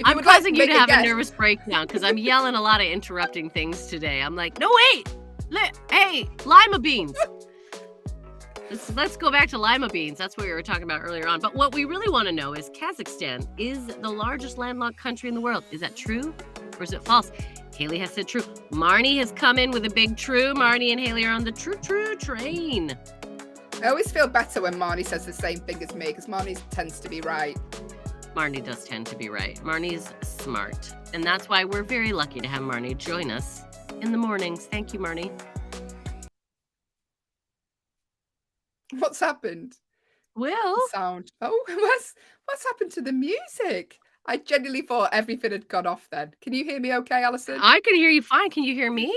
I'm causing you to have a nervous breakdown because I'm yelling a lot of interrupting things today. I'm like, no, wait. Hey, lima beans. Let's go back to lima beans. That's what we were talking about earlier on. But what we really want to know is Kazakhstan is the largest landlocked country in the world. Is that true or is it false? Hayley has said true. Marnie has come in with a big true. Marnie and Hayley are on the true train. I always feel better when Marnie says the same thing as me because Marnie tends to be right. Marnie does tend to be right. Marnie's smart. And that's why we're very lucky to have Marnie join us in the mornings. Thank you, Marnie. What's happened? Will? The sound. Oh, what's happened to the music? I genuinely thought everything had gone off then. Can you hear me okay, Allyson? I can hear you fine. Can you hear me?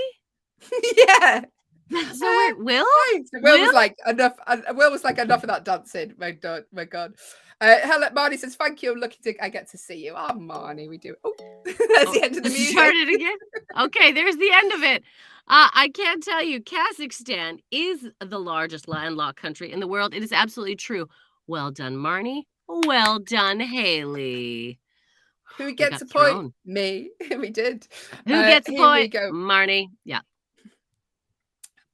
Yeah. That's so weird. Will? Will was like, enough. Will was like, enough of that dancing. My God. Hello, Marnie says, thank you. I'm lucky I get to see you. Oh, Marnie, we do. Oh, that's the end of the music. Start it again? Okay, there's the end of it. I can tell you, Kazakhstan is the largest landlocked country in the world. It is absolutely true. Well done, Marnie. Well done, Hayley. Who gets a point? Me. We did. Who gets a point? Go. Marnie. Yeah.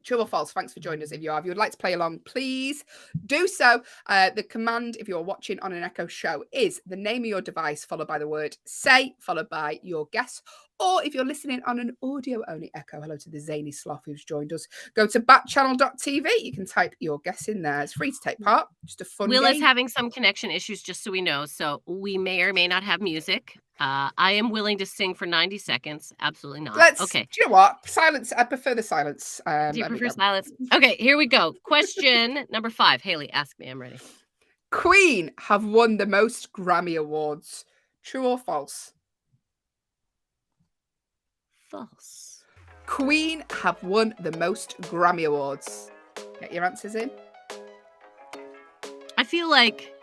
True or false? Thanks for joining us. If you would like to play along, please do so. The command, if you're watching on an Echo show, is the name of your device followed by the word say, followed by your guess. Or if you're listening on an audio-only Echo, hello to the zany sloth who's joined us. Go to backchannel.tv. You can type your guess in there. It's free to take part. Just a fun Will game. is having some connection issues, just so we know. So we may or may not have music. I am willing to sing for 90 seconds. Absolutely not. Okay. Do you know what? Silence. I prefer the silence. Do you prefer silence? Okay, here we go. Question number 5. Hayley, ask me. I'm ready. Queen have won the most Grammy Awards. True or false? False. Queen have won the most Grammy Awards. Get your answers in. I feel like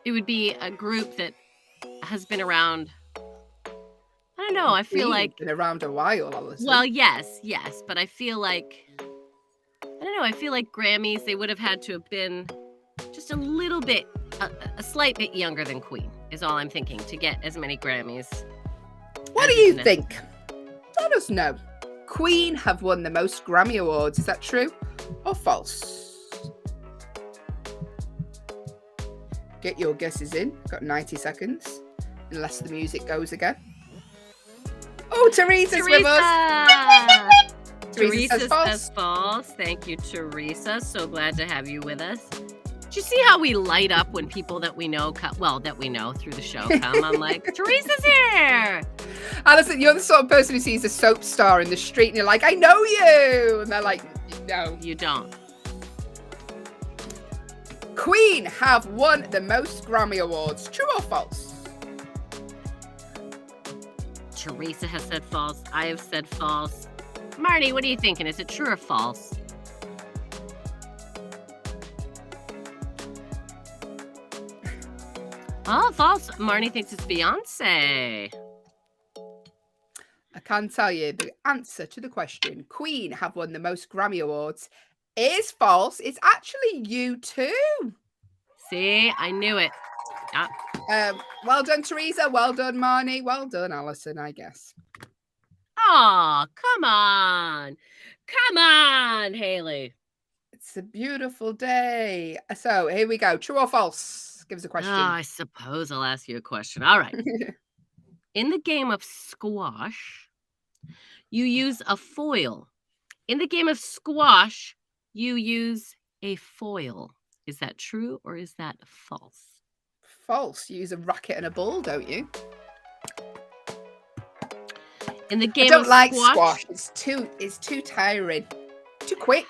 it would be a group that has been around. I don't know. I feel like been around a while. Allyson. Well, yes, but I feel like I don't know. I feel like Grammys, they would have had to have been just a little bit, a slight bit younger than Queen. Is all I'm thinking to get as many Grammys. What do you think? Let us know. Queen have won the most Grammy Awards. Is that true or false? Get your guesses in. Got 90 seconds. Unless the music goes again. Oh, Teresa's with us. Teresa says false. Thank you, Teresa. So glad to have you with us. Do you see how we light up when people that we know that we know through the show come? I'm like, Teresa's here. Allyson, you're the sort of person who sees a soap star in the street and you're like, I know you. And they're like, no. You don't. Queen have won the most Grammy Awards. True or false? Teresa has said false. I have said false. Marnie, what are you thinking? Is it true or false? Oh, false. Marnie thinks it's Beyonce. I can tell you the answer to the question. Queen have won the most Grammy Awards is false. It's actually U2. See, I knew it. Well done, Teresa. Well done, Marnie. Well done, Allyson, I guess. Oh, come on. Come on, Hayley. It's a beautiful day. So here we go. True or false? Give us a question. I suppose I'll ask you a question. All right. In the game of squash, you use a foil. In the game of squash, you use a foil. Is that true or is that false? False. You use a racket and a ball, don't you? In the game I don't of like squash. It's too tiring. Too quick.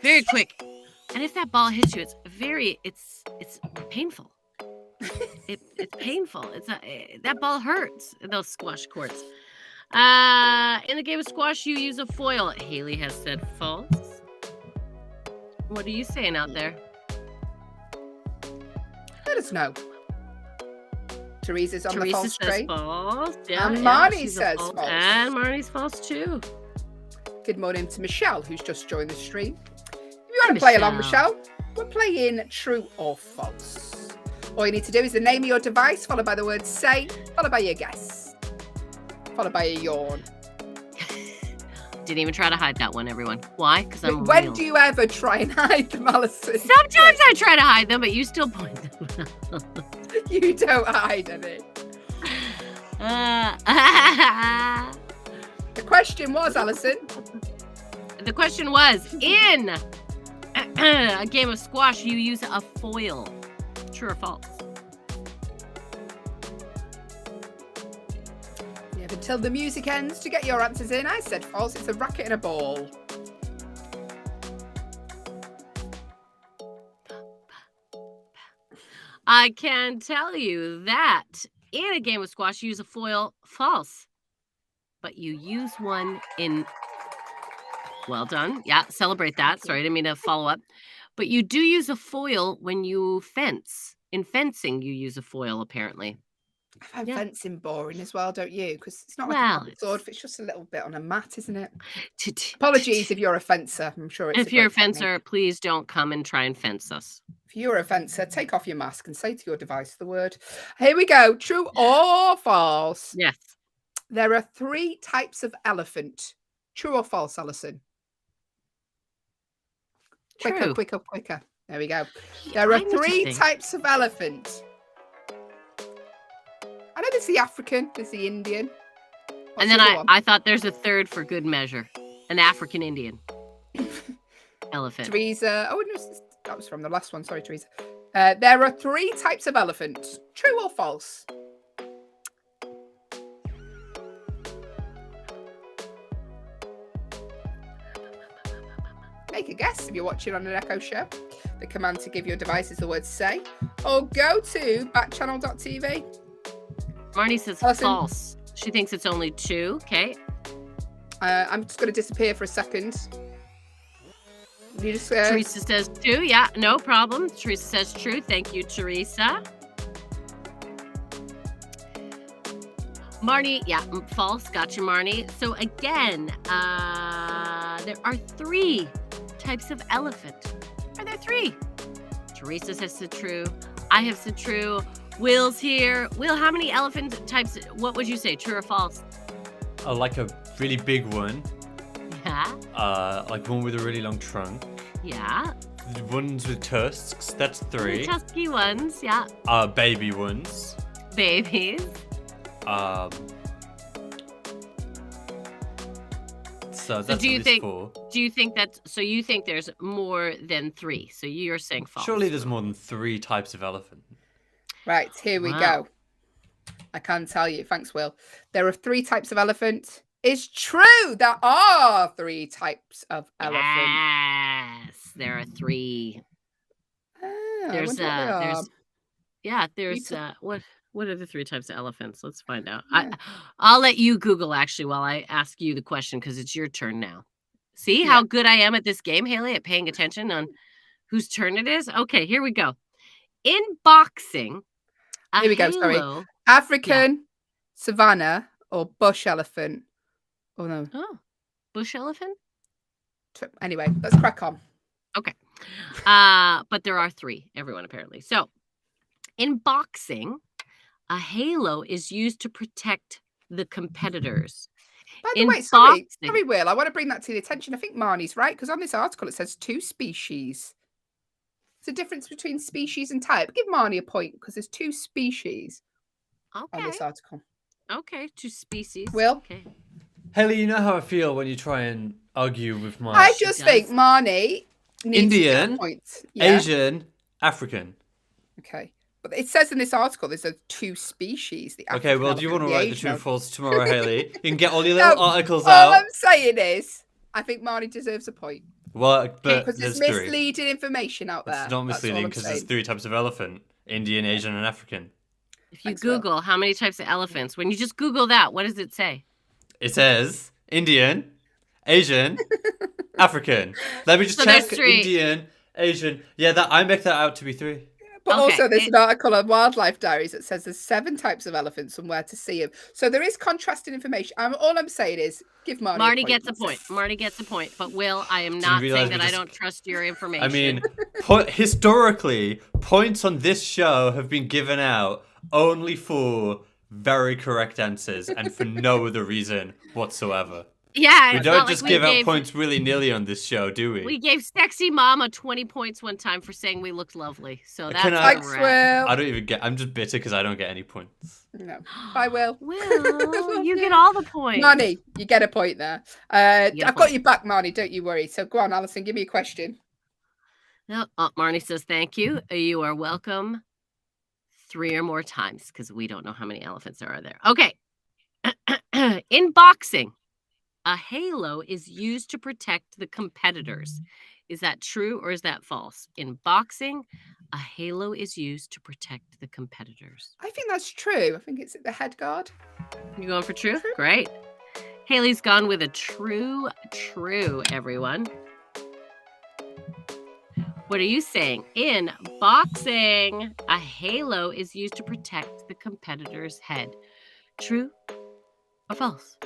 Very quick. And if that ball hits you, it's painful. It's painful. That ball hurts. Those squash courts. In the game of squash, you use a foil. Hayley has said false. What are you saying out there? Let us know. Teresa's on the false says train. false. Yeah, And Marnie she's a says false. And Marnie's false too. Good morning to Michelle, who's just joined the stream. If you want to play along, Michelle, we're playing true or false. All you need to do is the name of your device, followed by the word say, followed by your guess, followed by a yawn. Didn't even try to hide that one, everyone. Why? Because I'm When real. do you ever try and hide them, Allyson? Sometimes I try to hide them, but you still point them out. You don't hide any. The question was, Allyson. The question was, in a game of squash, you use a foil. True or false? You have until the music ends to get your answers in. I said false. It's a racket and a ball. I can tell you that in a game of squash, you use a foil. False. But you use one in... Well done. Yeah, celebrate that. Sorry, I didn't mean to follow up. But you do use a foil when you fence. In fencing, you use a foil, apparently. I find Yeah. fencing boring as well, don't you? Because it's not like Well, a sword. It's just a little bit on a mat, isn't it? Apologies. Apologies if you're a fencer. I'm sure it's If you're a great technique. fencer, please don't come and try and fence us. If you're a fencer, take off your mask and say to your device the word. Here we go. True or false? Yes. There are 3 types of elephant. True or false, Allyson? Quicker, True. quicker, quicker. There we go. There are I need to 3 think. types of elephant. I know there's the African, there's the Indian. What's And then the other one? I thought there's a third for good measure. An African Indian. Elephant. Teresa. Oh, no, that was from the last one. Sorry, Teresa. There are 3 types of elephant. True or false? Make a guess if you're watching on an Echo show. The command to give your device is the word say. Or go to backchannel.tv. Marnie says Allyson. false. She thinks it's only 2. Okay. I'm just going to disappear for a second. You just, Teresa says 2. Yeah, no problem. Teresa says true. Thank you, Teresa. Marnie, yeah, false. Gotcha, Marnie. So again, there are 3 types of elephant. Are there 3? Teresa has said true. I have said true. Will's here. Will, how many elephant types? What would you say, true or false? Oh, like a really big one. Yeah. Like one with a really long trunk. Yeah. Ones with tusks. That's 3. Tusky ones. Yeah. Baby ones. Babies. So that's do at you least think- 4. Do you think that's so? You think there's more than 3? So you're saying false? Surely there's more than 3 types of elephant. Right, here we Wow. go. I can tell you. Thanks, Will. There are 3 types of elephant. It's true. There are 3 types of elephant. Yes, there are 3. Ah, I There's wonder what they are. there's yeah, You there's took- what? What are the 3 types of elephants? Let's find out. I'll let you Google actually while I ask you the question because it's your turn now. See how good I am at this game, Hayley, at paying attention on whose turn it is? Okay, here we go. In boxing, Here we go, sorry. African, savannah, or bush elephant? Oh, no. Oh, bush elephant? Anyway, let's crack on. Okay. But there are 3, everyone apparently. So, in boxing, a halo is used to protect the competitors. By the way, sorry, Will, I want to bring that to the attention. I think Marnie's right, because on this article it says 2 species. There's a difference between species and type. Give Marnie a point, because there's 2 species on this article. Okay, 2 species. Will? Okay. Hayley, you know how I feel when you try and argue with Marnie. I just think Marnie needs Indian, points. Asian, African. Okay. But it says in this article there's 2 species. Okay, well, do you want to write the true or false tomorrow, Hayley? You can get all your little articles out. All I'm saying is, I think Marnie deserves a point. Well, but because there's misleading information out there. It's not misleading because there's 3 types of elephant: Indian, Asian, and African. If you Google how many types of elephants, when you just Google that, what does it say? It says Indian, Asian, African. Let me just check. Indian, Asian. Yeah, I make that out to be 3. But also there's an article on Wildlife Diaries that says there's 7 types of elephants and where to see them. So there is contrasting information. All I'm saying is give Marnie a point. Marnie gets a point. Marnie gets a point. But Will, I am not saying that I don't trust your information. I mean, historically, points on this show have been given out only for very correct answers and for no other reason whatsoever. Yeah, we don't just give out points willy-nilly on this show, do we? We gave Sexy Mama 20 points one time for saying we looked lovely. So that's I don't even get. I'm just bitter because I don't get any points. No, I will. Will, you get all the points. Marnie, you get a point there. I've got your back, Marnie. Don't you worry. So go on, Allyson, give me a question. No, Marnie says thank you. You are welcome 3 or more times because we don't know how many elephants there are there. Okay. In boxing, a halo is used to protect the competitors. Is that true or is that false? In boxing, a halo is used to protect the competitors. I think that's true. I think it's the head guard. You going for true? Great. Hayley's gone with a true, everyone. What are you saying? In boxing, a halo is used to protect the competitor's head. True or false?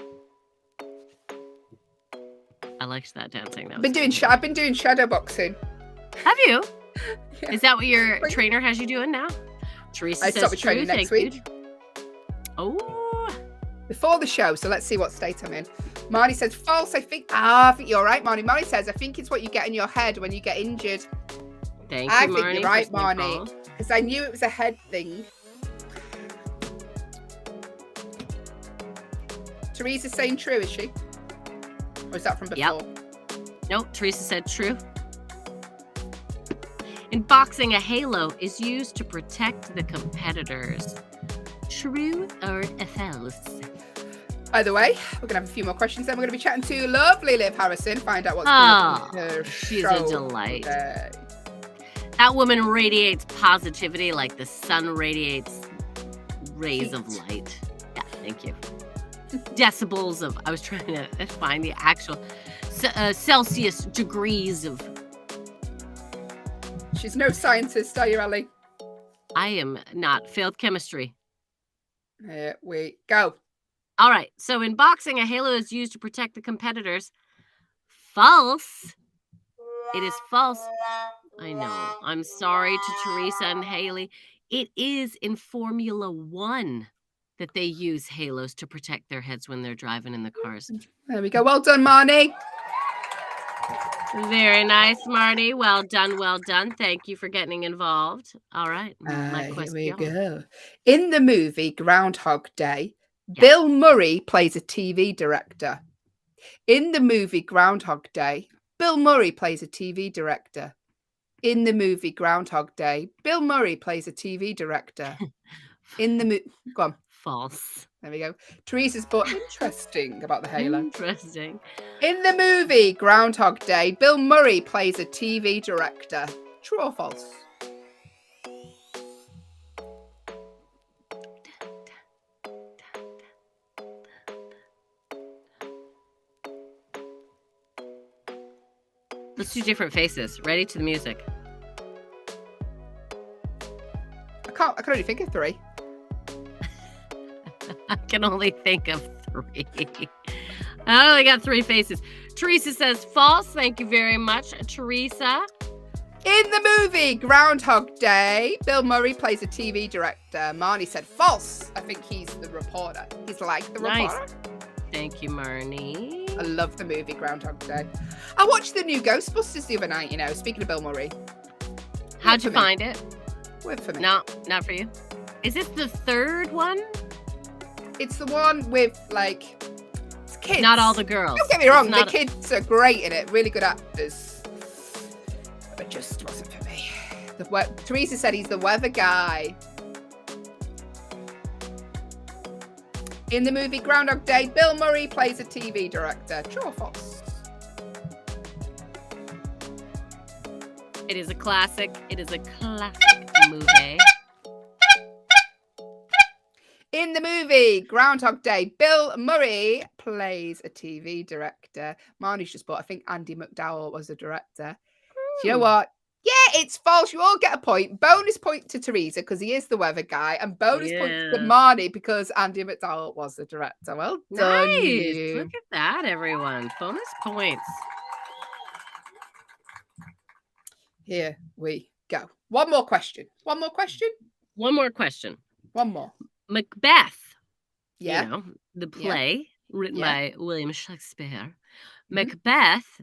I liked that dancing. I've been doing shadow boxing. Have you? Yeah. Is that what your trainer has you doing now? Teresa says with training next week. Oh. Before the show, so let's see what state I'm in. Marnie says false. I think you're right, Marnie. Marnie says I think it's what you get in your head when you get injured. Thank you, I Marnie. think you're right, Marnie, because I knew it was a head thing. Teresa's saying true, is she? Or is that from before? Yep. Nope, Teresa said true. In boxing, a halo is used to protect the competitors. True or false? By the way, we're going to have a few more questions. Then we're going to be chatting to lovely Liv Harrison, find out what's going on with her she's show a delight. Today. That woman radiates positivity like the sun radiates rays of light. Yeah, thank you. Decibels of, I was trying to find the actual Celsius degrees of. She's no scientist, are you, Ellie? I am not. Failed chemistry. Here we go. All right. So in boxing, a halo is used to protect the competitors. False. It is false. I know. I'm sorry to Teresa and Hayley. It is in Formula 1 that they use halos to protect their heads when they're driving in the cars. There we go. Well done, Marnie. Very nice, Marnie. Well done, well done. Thank you for getting involved. All right. My question. Here we go. In the movie Groundhog Day, Bill Murray plays a TV director. In the movie Groundhog Day, Bill Murray plays a TV director. In the movie Groundhog Day, Bill Murray plays a TV director. In the movie... Go on. False. There we go. Teresa's put interesting about the halo. Interesting. In the movie Groundhog Day, Bill Murray plays a TV director. True or false? do different faces. Ready to the music. I can only think of 3. I can only think of 3. I only got 3 faces. Teresa says false. Thank you very much, Teresa. In the movie Groundhog Day, Bill Murray plays a TV director. Marnie said false. I think he's the reporter. He's like the reporter. Thank you, Marnie. I love the movie Groundhog Day. I watched the new Ghostbusters the other night, you know, speaking of Bill Murray. How'd you find it? Worked for me. No, not for you. Is this the 3rd one? It's the one with, like, it's kids. Not all the girls. Don't get me wrong, the kids are great in it. Really good actors. But it just wasn't for me. Teresa said he's the weather guy. In the movie Groundhog Day, Bill Murray plays a TV director. True or false? It is a classic. It is a classic movie. In the movie Groundhog Day, Bill Murray plays a TV director. Marnie's just bought, I think Andy McDowell was the director. You know what? Yeah, it's false. You all get a point. Bonus point to Teresa because he is the weather guy, and bonus point to Marnie because Andy McDowell was the director. Well done. Nice. Look at that, everyone. Bonus points. Here we go. One more question. One more question. One more. Macbeth. Yeah. You know, the play written by William Shakespeare. Macbeth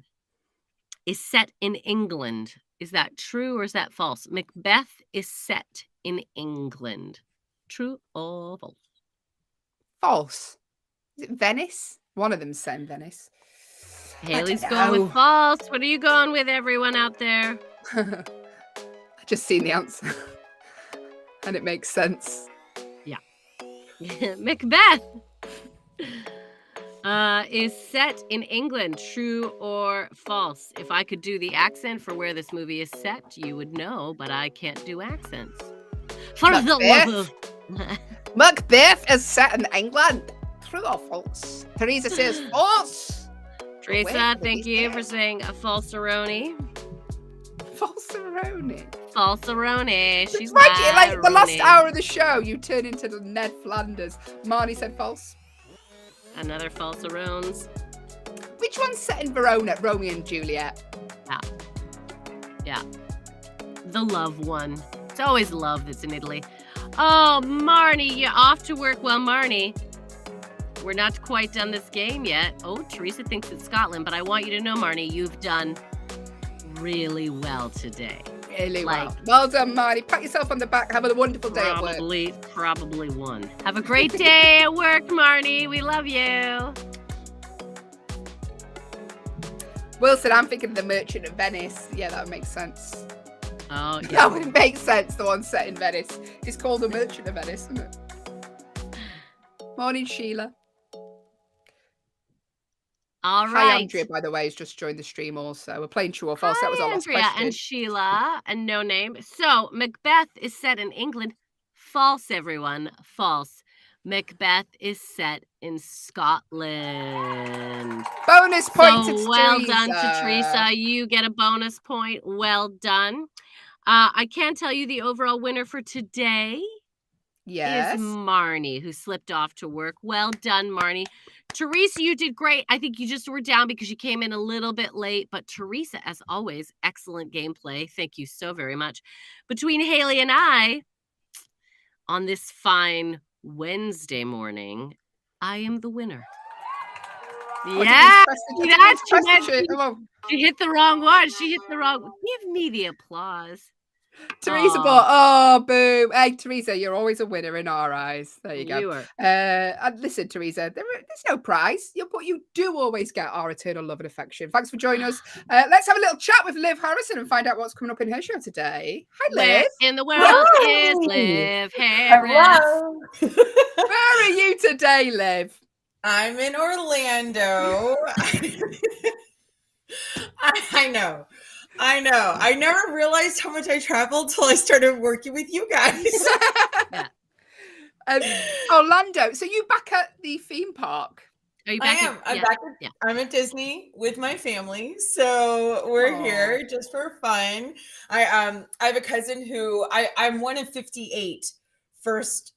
is set in England. Is that true or is that false? Macbeth is set in England. True or false? False. Is it Venice? One of them's set in Venice. Hayley's going with false. What are you going with, everyone out there? I just seen the answer. And it makes sense. Yeah. Macbeth is set in England. True or false? If I could do the accent for where this movie is set, you would know, but I can't do accents. For the love of... Macbeth is set in England. True or false? Teresa says false. Teresa, thank you for saying a falseroni. Falseroni. Falseroni. She's like the last hour of the show, you turn into the Ned Flanders. Marnie said false. Another falserones. Which one's set in Verona? Romeo and Juliet. Yeah. The love one. It's always love that's in Italy. Oh, Marnie, you're off to work. Well, Marnie, we're not quite done this game yet. Oh, Teresa thinks it's Scotland, but I want you to know, Marnie, you've done really well today. Really well. Well done, Marnie. Pat yourself on the back. Have a wonderful day at work. Probably won. Have a great day at work, Marnie. We love you. Wilson, I'm thinking of The Merchant of Venice. Yeah, that would make sense. Oh, yeah. That would make sense, the one set in Venice. It's called The Merchant of Venice, isn't it? Morning, Sheila. All right. Hi, Andrea, by the way, has just joined the stream also. We're playing true or false. That was our last Andrea question. And Sheila and No Name. So, Macbeth is set in England. False, everyone. False. Macbeth is set in Scotland. Bonus point to well Teresa. done to Teresa. You get a bonus point. Well done. I can tell you the overall winner for today is Marnie, who slipped off to work. Well done, Marnie. Teresa, you did great. I think you just were down because you came in a little bit late. But Teresa, as always, excellent gameplay. Thank you so very much. Between Hayley and I, on this fine Wednesday morning, I am the winner. Yeah, she hit the wrong one. She hit the wrong. Give me the applause. Teresa bought. Oh, boom! Hey, Teresa, you're always a winner in our eyes. There you go. You are. And listen, Teresa, there's no prize, but you do always get our eternal love and affection. Thanks for joining us. Let's have a little chat with Liv Harrison and find out what's coming up in her show today. Hi, Liv. Where in the world is Liv Harris? Hello. Where are you today, Liv? I'm in Orlando. I know. I never realized how much I traveled till I started working with you guys. Orlando. So you back at the theme park? Are you I back? am. I'm Yeah. back. Yeah. I'm at Disney with my family, so we're Aw. here just for fun. I have a cousin who I'm one of 58 first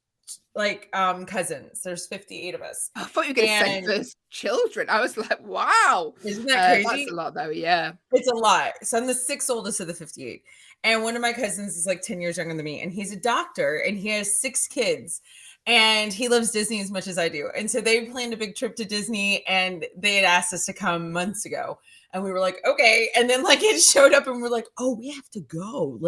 cousins. There's 58 of us, I thought you were going to say and first children. I was like, wow. isn't that crazy? That's a lot, though. Yeah. It's a lot. So I'm the sixth oldest of the 58. And one of my cousins is like 10 years younger than me. And he's a doctor and he has 6 kids. And he loves Disney as much as I do. And so they planned a big trip to Disney and they had asked us to come months ago. And we were like, okay. And then it showed up and we're like, oh, we have to go.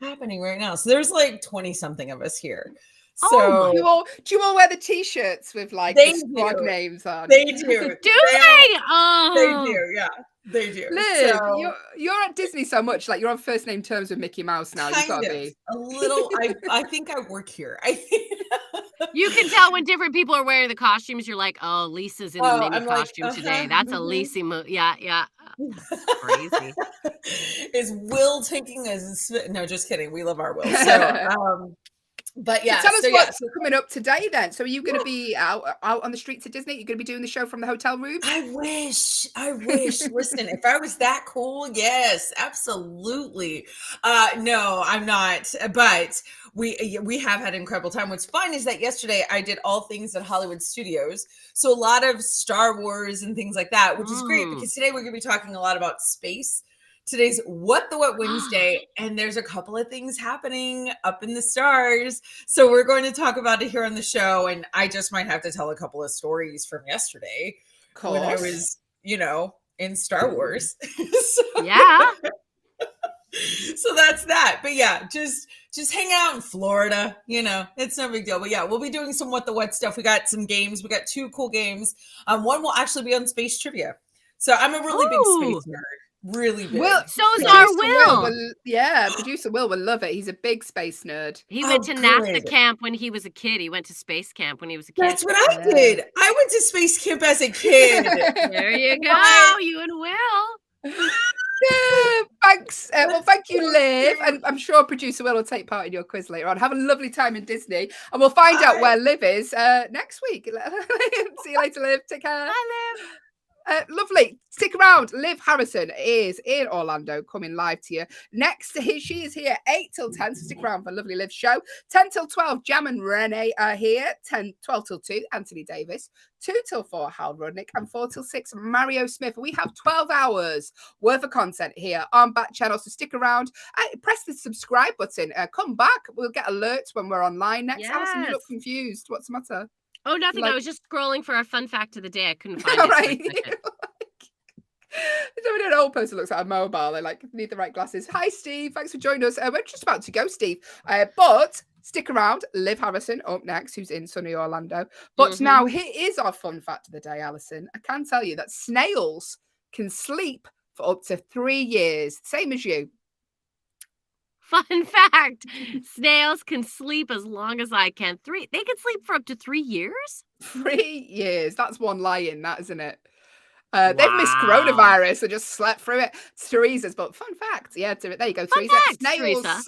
Happening right now. So there's 20 something of us here. So do you all wear the t-shirts with they the squad names on? They do. Do they? Oh, they do. Yeah, they do. Liv, So, you're at Disney so much, you're on first name terms with Mickey Mouse now. You've got to be a little. I think I work here. you can tell when different people are wearing the costumes. You're like, oh, Lisa's in the mini costume today. That's a Lisa move. Yeah, yeah. That's crazy. Is Will taking no, just kidding. We love our Will. So, but yeah, so tell us what's coming up today then. So are you going to be out on the streets of Disney? You're going to be doing the show from the hotel room? I wish. Listen, if I was that cool, yes, absolutely. No, I'm not. But we have had an incredible time. What's fun is that yesterday I did all things at Hollywood Studios. So a lot of Star Wars and things like that, which is great because today we're going to be talking a lot about space. Today's What the What Wednesday, and there's a couple of things happening up in the stars. So we're going to talk about it here on the show, and I just might have to tell a couple of stories from yesterday when I was, in Star Wars. Yeah. So that's that. But yeah, just hang out in Florida. It's no big deal. But yeah, we'll be doing some What the What stuff. We got some games. We got 2 cool games. One will actually be on space trivia. So I'm a really big space nerd. Really big. Well, so's our Will. Producer Will love it. He's a big space nerd. He went to NASA camp when he was a kid. He went to space camp when he was a kid. That's what I did. I went to space camp as a kid. There you go. You and Will. Yeah, thanks. Well, thank you, Liv. And I'm sure producer Will take part in your quiz later on. Have a lovely time in Disney. And we'll find out where Liv is next week. See you later, Liv. Take care. Bye, Liv. Lovely. Stick around. Liv Harrison is in Orlando, coming live to you next. She is here 8 till 10. So stick around for a lovely Liv show. 10 till 12, Jam and Renee are here. 12 till 2, Anthony Davis. 2 till 4, Hal Rudnick. And 4 till 6, Mario Smith. We have 12 hours worth of content here on Backchannel. So stick around. Press the subscribe button. Come back. We'll get alerts when we're online next. Yes. Allyson, you look confused. What's the matter? Oh, nothing. I was just scrolling for our fun fact of the day. I couldn't find it. Right. An old person looks at a mobile. They need the right glasses. Hi, Steve. Thanks for joining us. We're just about to go, Steve. But stick around. Liv Harrison up next, who's in sunny Orlando. But now here is our fun fact of the day, Allyson. I can tell you that snails can sleep for up to 3 years, same as you. Fun fact: snails can sleep as long as I can. They can sleep for up to 3 years. 3 years. That's one lion, that isn't it? They've missed coronavirus. They just slept through it. It's Teresa's, but fun fact. Yeah, there you go, Teresa.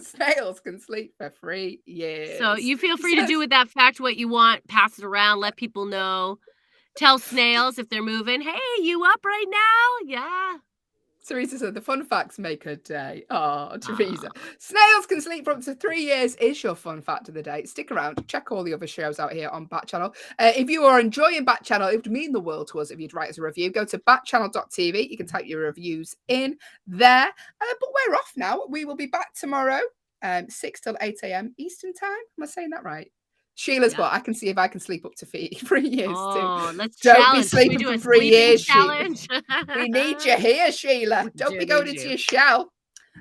Snails can sleep for 3 years. So you feel free to do with that fact what you want. Pass it around. Let people know. Tell snails if they're moving. Hey, you up right now? Yeah. Teresa said the fun facts make her day. Oh, Teresa. Snails can sleep for up to 3 years is your fun fact of the day. Stick around. Check all the other shows out here on Backchannel. If you are enjoying Backchannel, it would mean the world to us if you'd write us a review. Go to backchannel.tv. You can type your reviews in there. But we're off now. We will be back tomorrow, 6 till 8 a.m. Eastern time. Am I saying that right? Sheila's what? I can see if I can sleep up to 3 years too. Let's Don't challenge. be sleeping for 3 years, challenge. We need you here, Sheila. Don't be going into your shell.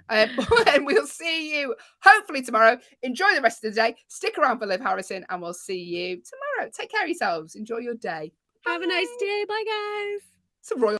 And we'll see you hopefully tomorrow. Enjoy the rest of the day. Stick around for Liv Harrison, and we'll see you tomorrow. Take care of yourselves. Enjoy your day. Have a nice day. Bye, guys. It's a royal.